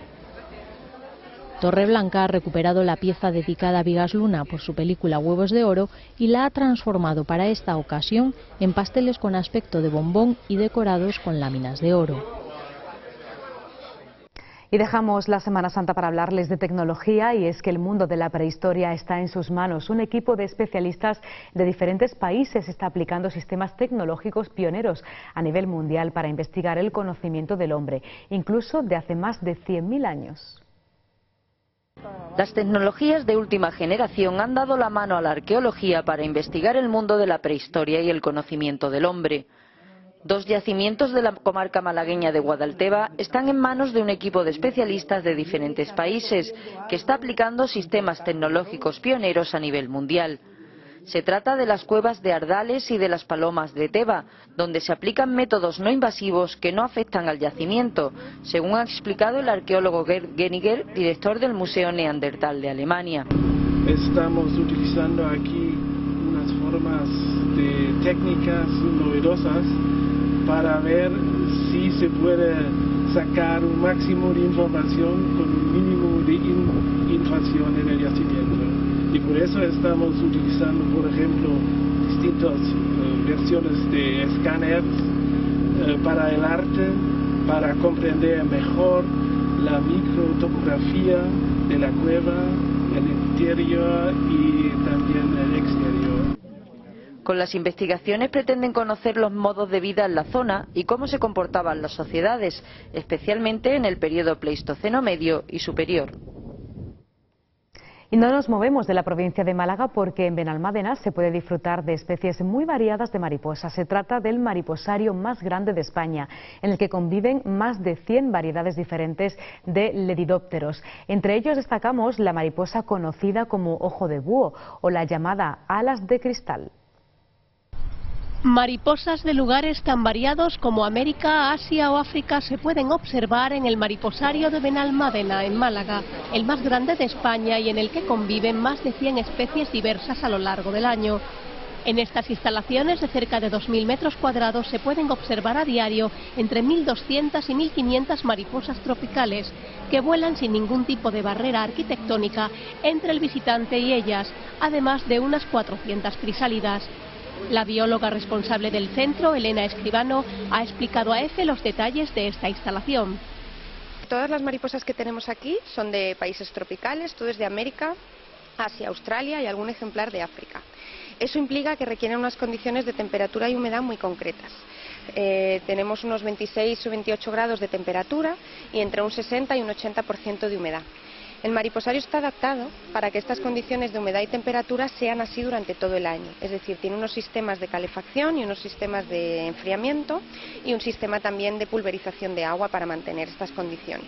Speaker 11: Torreblanca ha recuperado la pieza dedicada a Bigas Luna por su película Huevos de Oro y la ha transformado para esta ocasión en pasteles con aspecto de bombón y decorados con láminas de oro.
Speaker 1: Y dejamos la Semana Santa para hablarles de tecnología, y es que el mundo de la prehistoria está en sus manos. Un equipo de especialistas de diferentes países está aplicando sistemas tecnológicos pioneros a nivel mundial para investigar el conocimiento del hombre, incluso de hace más de 100.000 años.
Speaker 4: Las tecnologías de última generación han dado la mano a la arqueología para investigar el mundo de la prehistoria y el conocimiento del hombre. 2 yacimientos de la comarca malagueña de Guadalteba están en manos de un equipo de especialistas de diferentes países que está aplicando sistemas tecnológicos pioneros a nivel mundial. Se trata de las cuevas de Ardales y de las Palomas de Teba, donde se aplican métodos no invasivos que no afectan al yacimiento, según ha explicado el arqueólogo Gerd Geniger, director del Museo Neandertal de Alemania.
Speaker 5: Estamos utilizando aquí unas formas de técnicas novedosas para ver si se puede sacar un máximo de información con un mínimo de invasión en el yacimiento. Y por eso estamos utilizando, por ejemplo, distintas versiones de escáneres para el arte, para comprender mejor la microtopografía de la cueva, el interior y también el exterior.
Speaker 4: Con las investigaciones pretenden conocer los modos de vida en la zona y cómo se comportaban las sociedades, especialmente en el periodo Pleistoceno medio y superior.
Speaker 1: Y no nos movemos de la provincia de Málaga porque en Benalmádena se puede disfrutar de especies muy variadas de mariposas. Se trata del mariposario más grande de España, en el que conviven más de 100 variedades diferentes de lepidópteros. Entre ellos destacamos la mariposa conocida como ojo de búho o la llamada alas de cristal.
Speaker 7: Mariposas de lugares tan variados como América, Asia o África se pueden observar en el mariposario de Benalmádena, en Málaga, el más grande de España y en el que conviven más de 100 especies diversas a lo largo del año. En estas instalaciones de cerca de 2.000 metros cuadrados se pueden observar a diario entre 1.200 y 1.500 mariposas tropicales que vuelan sin ningún tipo de barrera arquitectónica entre el visitante y ellas, además de unas 400 crisálidas. La bióloga responsable del centro, Elena Escribano, ha explicado a EFE los detalles de esta instalación.
Speaker 8: Todas las mariposas que tenemos aquí son de países tropicales, todo es de América, Asia, Australia y algún ejemplar de África. Eso implica que requieren unas condiciones de temperatura y humedad muy concretas. Tenemos unos 26 o 28 grados de temperatura y entre un 60 y un 80% de humedad. El mariposario está adaptado para que estas condiciones de humedad y temperatura sean así durante todo el año. Es decir, tiene unos sistemas de calefacción y unos sistemas de enfriamiento y un sistema también de pulverización de agua para mantener estas condiciones.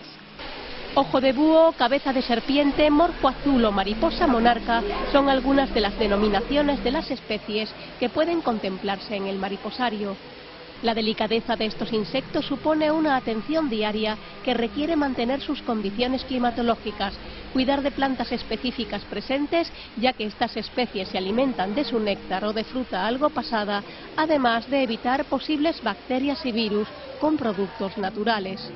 Speaker 7: Ojo de búho, cabeza de serpiente, morfo azul o mariposa monarca son algunas de las denominaciones de las especies que pueden contemplarse en el mariposario. La delicadeza de estos insectos supone una atención diaria que requiere mantener sus condiciones climatológicas, cuidar de plantas específicas presentes, ya que estas especies se alimentan de su néctar o de fruta algo pasada, además de evitar posibles bacterias y virus con productos naturales.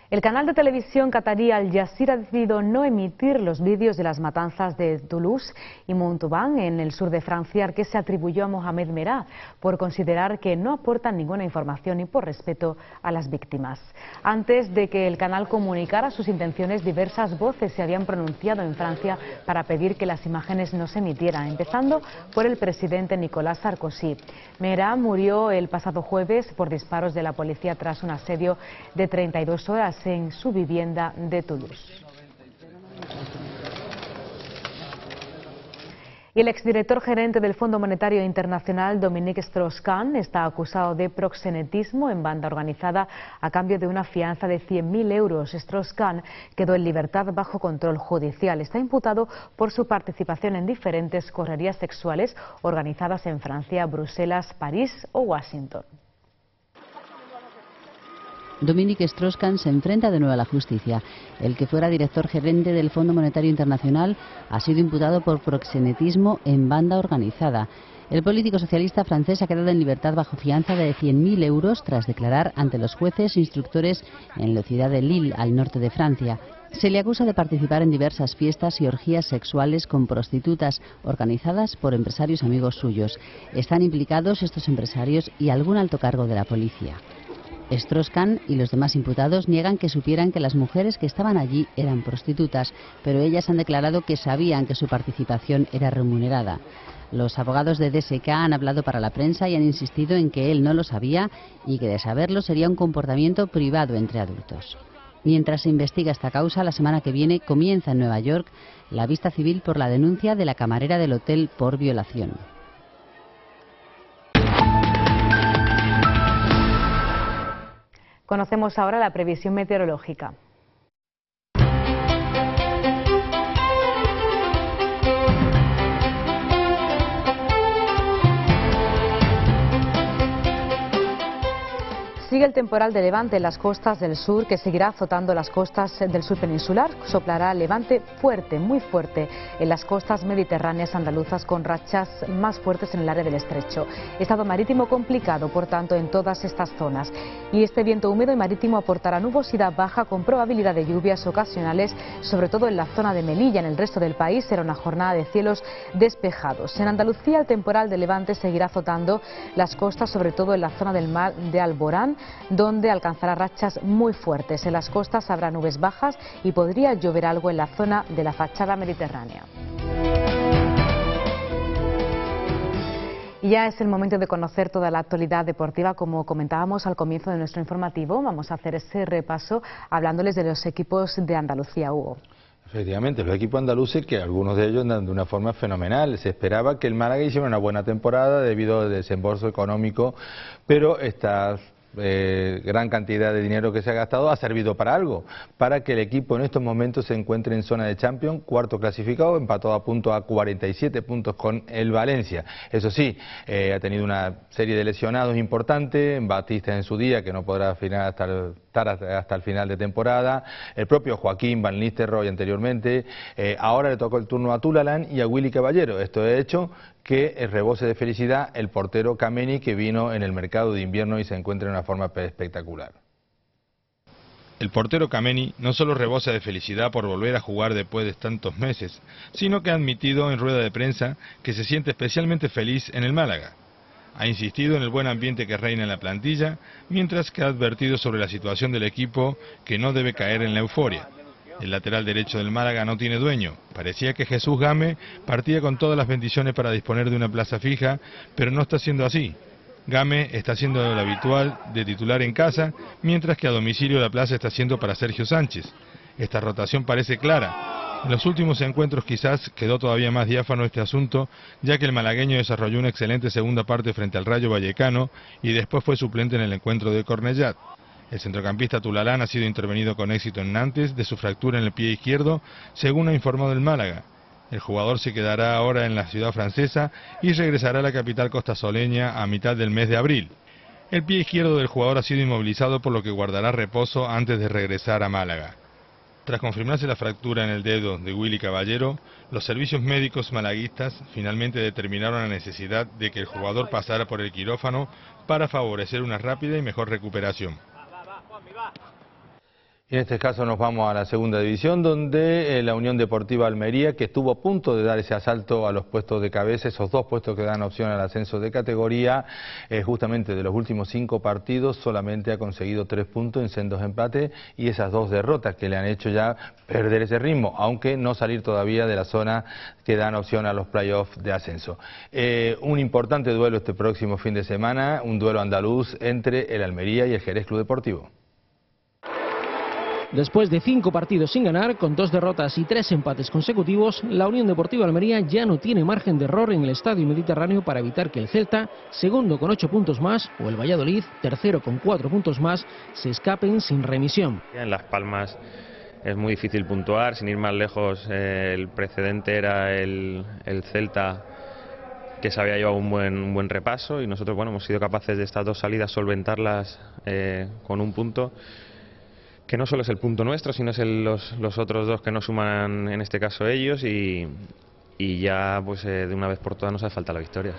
Speaker 1: El canal de televisión catarí Al Jazeera ha decidido no emitir los vídeos de las matanzas de Toulouse y Montauban en el sur de Francia que se atribuyó a Mohamed Merah por considerar que no aportan ninguna información y por respeto a las víctimas. Antes de que el canal comunicara sus intenciones, diversas voces se habían pronunciado en Francia para pedir que las imágenes no se emitieran, empezando por el presidente Nicolas Sarkozy. Merah murió el pasado jueves por disparos de la policía tras un asedio de 32 horas en su vivienda de Toulouse. Y el exdirector gerente del Fondo Monetario Internacional, Dominique Strauss-Kahn, está acusado de proxenetismo en banda organizada a cambio de una fianza de 100.000 euros. Strauss-Kahn quedó en libertad bajo control judicial. Está imputado por su participación en diferentes correrías sexuales organizadas en Francia, Bruselas, París o Washington.
Speaker 2: Dominique Strauss-Kahn se enfrenta de nuevo a la justicia. El que fuera director gerente del Fondo Monetario Internacional ha sido imputado por proxenetismo en banda organizada. El político socialista francés ha quedado en libertad bajo fianza de 100.000 euros tras declarar ante los jueces instructores en la ciudad de Lille, al norte de Francia. Se le acusa de participar en diversas fiestas y orgías sexuales con prostitutas organizadas por empresarios amigos suyos. Están implicados estos empresarios y algún alto cargo de la policía. Strauss-Kahn y los demás imputados niegan que supieran que las mujeres que estaban allí eran prostitutas, pero ellas han declarado que sabían que su participación era remunerada. Los abogados de DSK han hablado para la prensa y han insistido en que él no lo sabía y que de saberlo sería un comportamiento privado entre adultos. Mientras se investiga esta causa, la semana que viene comienza en Nueva York la vista civil por la denuncia de la camarera del hotel por violación.
Speaker 1: Conocemos ahora la previsión meteorológica. Sigue el temporal de levante en las costas del sur, que seguirá azotando las costas del sur peninsular. Soplará levante fuerte, muy fuerte, en las costas mediterráneas andaluzas, con rachas más fuertes en el área del estrecho. Estado marítimo complicado, por tanto, en todas estas zonas. Y este viento húmedo y marítimo aportará nubosidad baja con probabilidad de lluvias ocasionales, sobre todo en la zona de Melilla. En el resto del país será una jornada de cielos despejados. En Andalucía, el temporal de levante seguirá azotando las costas, sobre todo en la zona del mar de Alborán, donde alcanzará rachas muy fuertes. En las costas habrá nubes bajas y podría llover algo en la zona de la fachada mediterránea. Y ya es el momento de conocer toda la actualidad deportiva. Como comentábamos al comienzo de nuestro informativo, vamos a hacer ese repaso hablándoles de los equipos de Andalucía, Hugo.
Speaker 6: Efectivamente, los equipos andaluces, que algunos de ellos andan de una forma fenomenal. Se esperaba que el Málaga hiciera una buena temporada debido al desembolso económico, pero estas gran cantidad de dinero que se ha gastado ha servido para algo, para que el equipo en estos momentos se encuentre en zona de Champions, cuarto clasificado, empatado a punto a 47 puntos con el Valencia. Eso sí, ha tenido una serie de lesionados importantes, Batista en su día, que no podrá estar hasta el final de temporada, el propio Joaquín Van Nistelrooy anteriormente, ahora le tocó el turno a Tulalán y a Willy Caballero. Esto ha hecho que rebose de felicidad el portero Kameni, que vino en el mercado de invierno y se encuentra en una forma espectacular.
Speaker 9: El portero Kameni no solo rebosa de felicidad por volver a jugar después de tantos meses, sino que ha admitido en rueda de prensa que se siente especialmente feliz en el Málaga. Ha insistido en el buen ambiente que reina en la plantilla, mientras que ha advertido sobre la situación del equipo, que no debe caer en la euforia. El lateral derecho del Málaga no tiene dueño. Parecía que Jesús Game partía con todas las bendiciones para disponer de una plaza fija, pero no está siendo así. Game está siendo el habitual de titular en casa, mientras que a domicilio la plaza está siendo para Sergio Sánchez. Esta rotación parece clara. En los últimos encuentros quizás quedó todavía más diáfano este asunto, ya que el malagueño desarrolló una excelente segunda parte frente al Rayo Vallecano y después fue suplente en el encuentro de Cornellà. El centrocampista Tulalán ha sido intervenido con éxito en Nantes de su fractura en el pie izquierdo, según ha informado el Málaga. El jugador se quedará ahora en la ciudad francesa y regresará a la capital costasoleña a mitad del mes de abril. El pie izquierdo del jugador ha sido inmovilizado, por lo que guardará reposo antes de regresar a Málaga. Tras confirmarse la fractura en el dedo de Willy Caballero, los servicios médicos malaguistas finalmente determinaron la necesidad de que el jugador pasara por el quirófano para favorecer una rápida y mejor recuperación.
Speaker 6: Y en este caso nos vamos a la segunda división, donde la Unión Deportiva Almería, que estuvo a punto de dar ese asalto a los puestos de cabeza, esos dos puestos que dan opción al ascenso de categoría, justamente de los últimos 5 partidos solamente ha conseguido 3 puntos en sendos empates y esas 2 derrotas que le han hecho ya perder ese ritmo, aunque no salir todavía de la zona que dan opción a los playoffs de ascenso. Un importante duelo este próximo fin de semana, un duelo andaluz entre el Almería y el Jerez Club Deportivo.
Speaker 21: Después de 5 partidos sin ganar, con 2 derrotas y 3 empates consecutivos, la Unión Deportiva Almería ya no tiene margen de error en el Estadio Mediterráneo para evitar que el Celta, segundo con 8 puntos más, o el Valladolid, tercero con 4 puntos más, se escapen sin remisión.
Speaker 12: En Las Palmas es muy difícil puntuar, sin ir más lejos, el precedente era el Celta que se había llevado un buen repaso, y nosotros hemos sido capaces de estas 2 salidas solventarlas con un punto que no solo es el punto nuestro, sino es los otros 2 que nos suman, en este caso ellos, y ya de una vez por todas nos hace falta la victoria.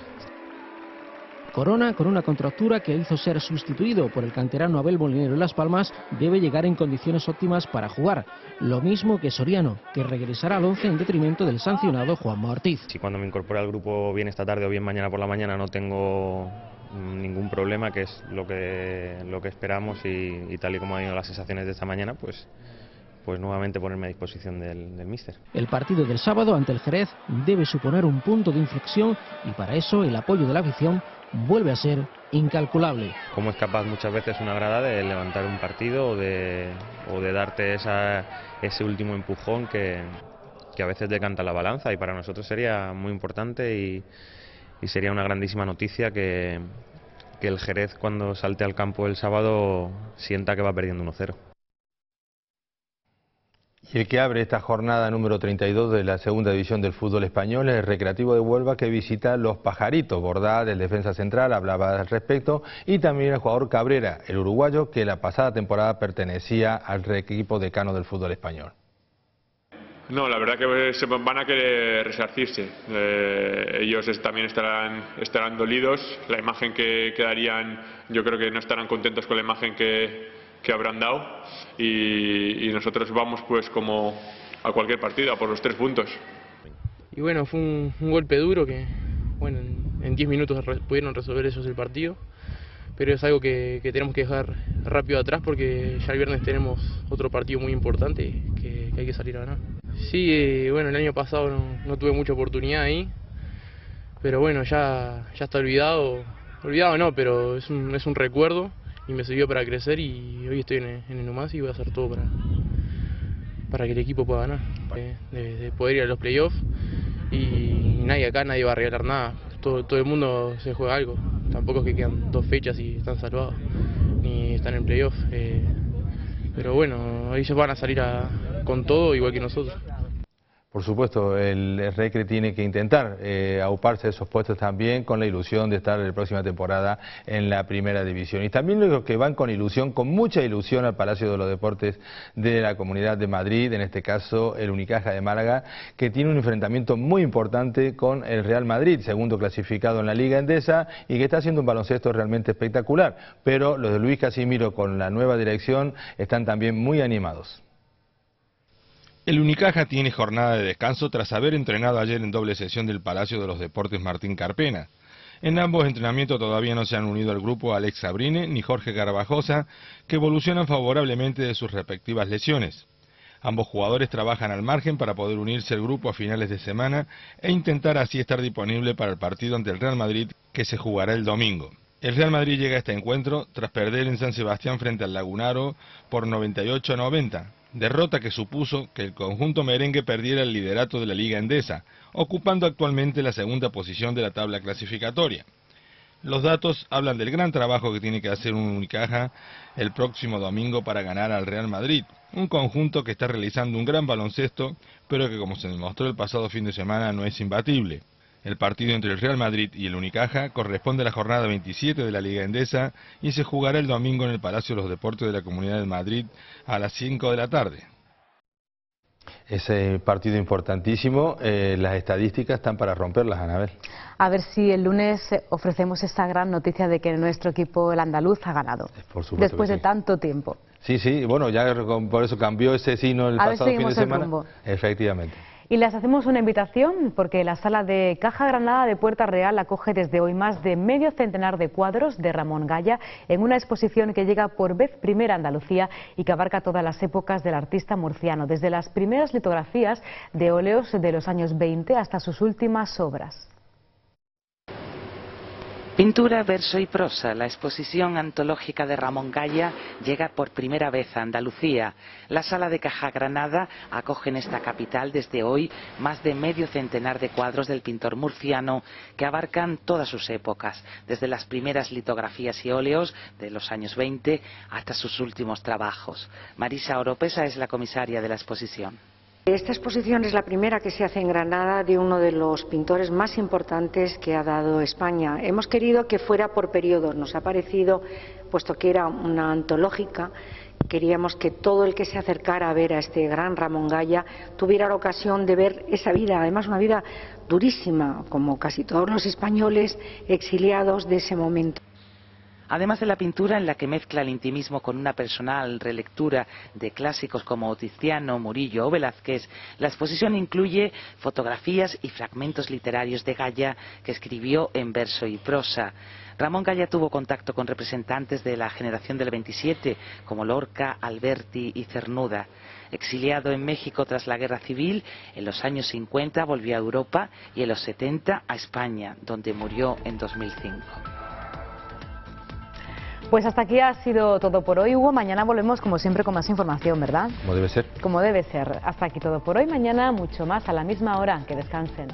Speaker 3: Corona, con una contractura que hizo ser sustituido por el canterano Abel Molinero en Las Palmas, debe llegar en condiciones óptimas para jugar. Lo mismo que Soriano, que regresará al 11 en detrimento del sancionado Juanma Ortiz.
Speaker 12: Si cuando me incorpore al grupo bien esta tarde o bien mañana por la mañana no tengo ningún problema, que es lo que esperamos, y tal y como han ido las sensaciones de esta mañana, pues nuevamente ponerme a disposición del míster.
Speaker 3: El partido del sábado ante el Jerez debe suponer un punto de inflexión, y para eso el apoyo de la afición vuelve a ser incalculable.
Speaker 12: Cómo es capaz muchas veces una grada de levantar un partido o de darte ese último empujón que a veces decanta la balanza, y para nosotros sería muy importante y sería una grandísima noticia que el Jerez, cuando salte al campo el sábado, sienta que va perdiendo 1-0.
Speaker 6: Y el que abre esta jornada número 32 de la segunda división del fútbol español es el Recreativo de Huelva, que visita Los Pajaritos. Bordá, del defensa central, hablaba al respecto, y también el jugador Cabrera, el uruguayo, que la pasada temporada pertenecía al equipo decano del fútbol español.
Speaker 13: No, la verdad que se van a querer resarcirse. Ellos también estarán dolidos. La imagen que darían, yo creo que no estarán contentos con la imagen que habrán dado, y nosotros vamos como a cualquier partido, a por los 3 puntos.
Speaker 16: Y bueno, fue un golpe duro que en 10 minutos pudieron resolver ellos el partido, pero es algo que tenemos que dejar rápido atrás, porque ya el viernes tenemos otro partido muy importante que hay que salir a ganar. Sí, el año pasado no tuve mucha oportunidad ahí, pero ya está olvidado no, pero es un recuerdo, y me sirvió para crecer, y hoy estoy en el Numancia y voy a hacer todo para que el equipo pueda ganar, de poder ir a los playoffs, y nadie va a regalar nada, todo el mundo se juega algo, tampoco es que quedan 2 fechas y están salvados, ni están en playoff, pero ellos van a salir con todo igual que nosotros.
Speaker 6: Por supuesto, el Recre tiene que intentar auparse de esos puestos también, con la ilusión de estar la próxima temporada en la primera división. Y también los que van con mucha ilusión al Palacio de los Deportes de la Comunidad de Madrid, en este caso el Unicaja de Málaga, que tiene un enfrentamiento muy importante con el Real Madrid, segundo clasificado en la Liga Endesa, y que está haciendo un baloncesto realmente espectacular. Pero los de Luis Casimiro, con la nueva dirección, están también muy animados.
Speaker 9: El Unicaja tiene jornada de descanso tras haber entrenado ayer en doble sesión del Palacio de los Deportes Martín Carpena. En ambos entrenamientos todavía no se han unido al grupo Alex Sabrine ni Jorge Garbajosa, que evolucionan favorablemente de sus respectivas lesiones. Ambos jugadores trabajan al margen para poder unirse al grupo a finales de semana e intentar así estar disponible para el partido ante el Real Madrid, que se jugará el domingo. El Real Madrid llega a este encuentro tras perder en San Sebastián frente al Lagunaro por 98-90. Derrota que supuso que el conjunto merengue perdiera el liderato de la Liga Endesa, ocupando actualmente la segunda posición de la tabla clasificatoria. Los datos hablan del gran trabajo que tiene que hacer un Unicaja el próximo domingo para ganar al Real Madrid, un conjunto que está realizando un gran baloncesto, pero que, como se demostró el pasado fin de semana, no es imbatible. El partido entre el Real Madrid y el Unicaja corresponde a la jornada 27 de la Liga Endesa y se jugará el domingo en el Palacio de los Deportes de la Comunidad de Madrid a las 5 de la tarde.
Speaker 6: Ese partido importantísimo, las estadísticas están para romperlas, Anabel.
Speaker 1: A ver si el lunes ofrecemos esa gran noticia de que nuestro equipo, el andaluz, ha ganado.
Speaker 6: Por supuesto,
Speaker 1: después de tanto tiempo.
Speaker 6: Sí, ya por eso cambió ese signo el pasado fin de semana.
Speaker 1: Rumbo.
Speaker 6: Efectivamente.
Speaker 1: Y les hacemos una invitación porque la sala de Caja Granada de Puerta Real acoge desde hoy más de medio centenar de cuadros de Ramón Gaya en una exposición que llega por vez primera a Andalucía y que abarca todas las épocas del artista murciano, desde las primeras litografías de óleos de los años 20 hasta sus últimas obras.
Speaker 17: Pintura, verso y prosa, la exposición antológica de Ramón Gaya llega por primera vez a Andalucía. La sala de Caja Granada acoge en esta capital desde hoy más de medio centenar de cuadros del pintor murciano que abarcan todas sus épocas, desde las primeras litografías y óleos de los años 20 hasta sus últimos trabajos. Marisa Oropesa es la comisaria de la exposición.
Speaker 10: Esta exposición es la primera que se hace en Granada de uno de los pintores más importantes que ha dado España. Hemos querido que fuera por periodos, nos ha parecido, puesto que era una antológica, queríamos que todo el que se acercara a ver a este gran Ramón Gaya tuviera la ocasión de ver esa vida, además una vida durísima, como casi todos los españoles exiliados de ese momento.
Speaker 17: Además de la pintura en la que mezcla el intimismo con una personal relectura de clásicos como Tiziano, Murillo o Velázquez, la exposición incluye fotografías y fragmentos literarios de Gaya que escribió en verso y prosa. Ramón Gaya tuvo contacto con representantes de la generación del 27, como Lorca, Alberti y Cernuda. Exiliado en México tras la Guerra Civil, en los años 50 volvió a Europa y en los 70 a España, donde murió en 2005.
Speaker 1: Pues hasta aquí ha sido todo por hoy, Hugo. Mañana volvemos como siempre con más información, ¿verdad?
Speaker 6: Como debe ser.
Speaker 1: Como debe ser. Hasta aquí todo por hoy. Mañana mucho más a la misma hora. Que descansen.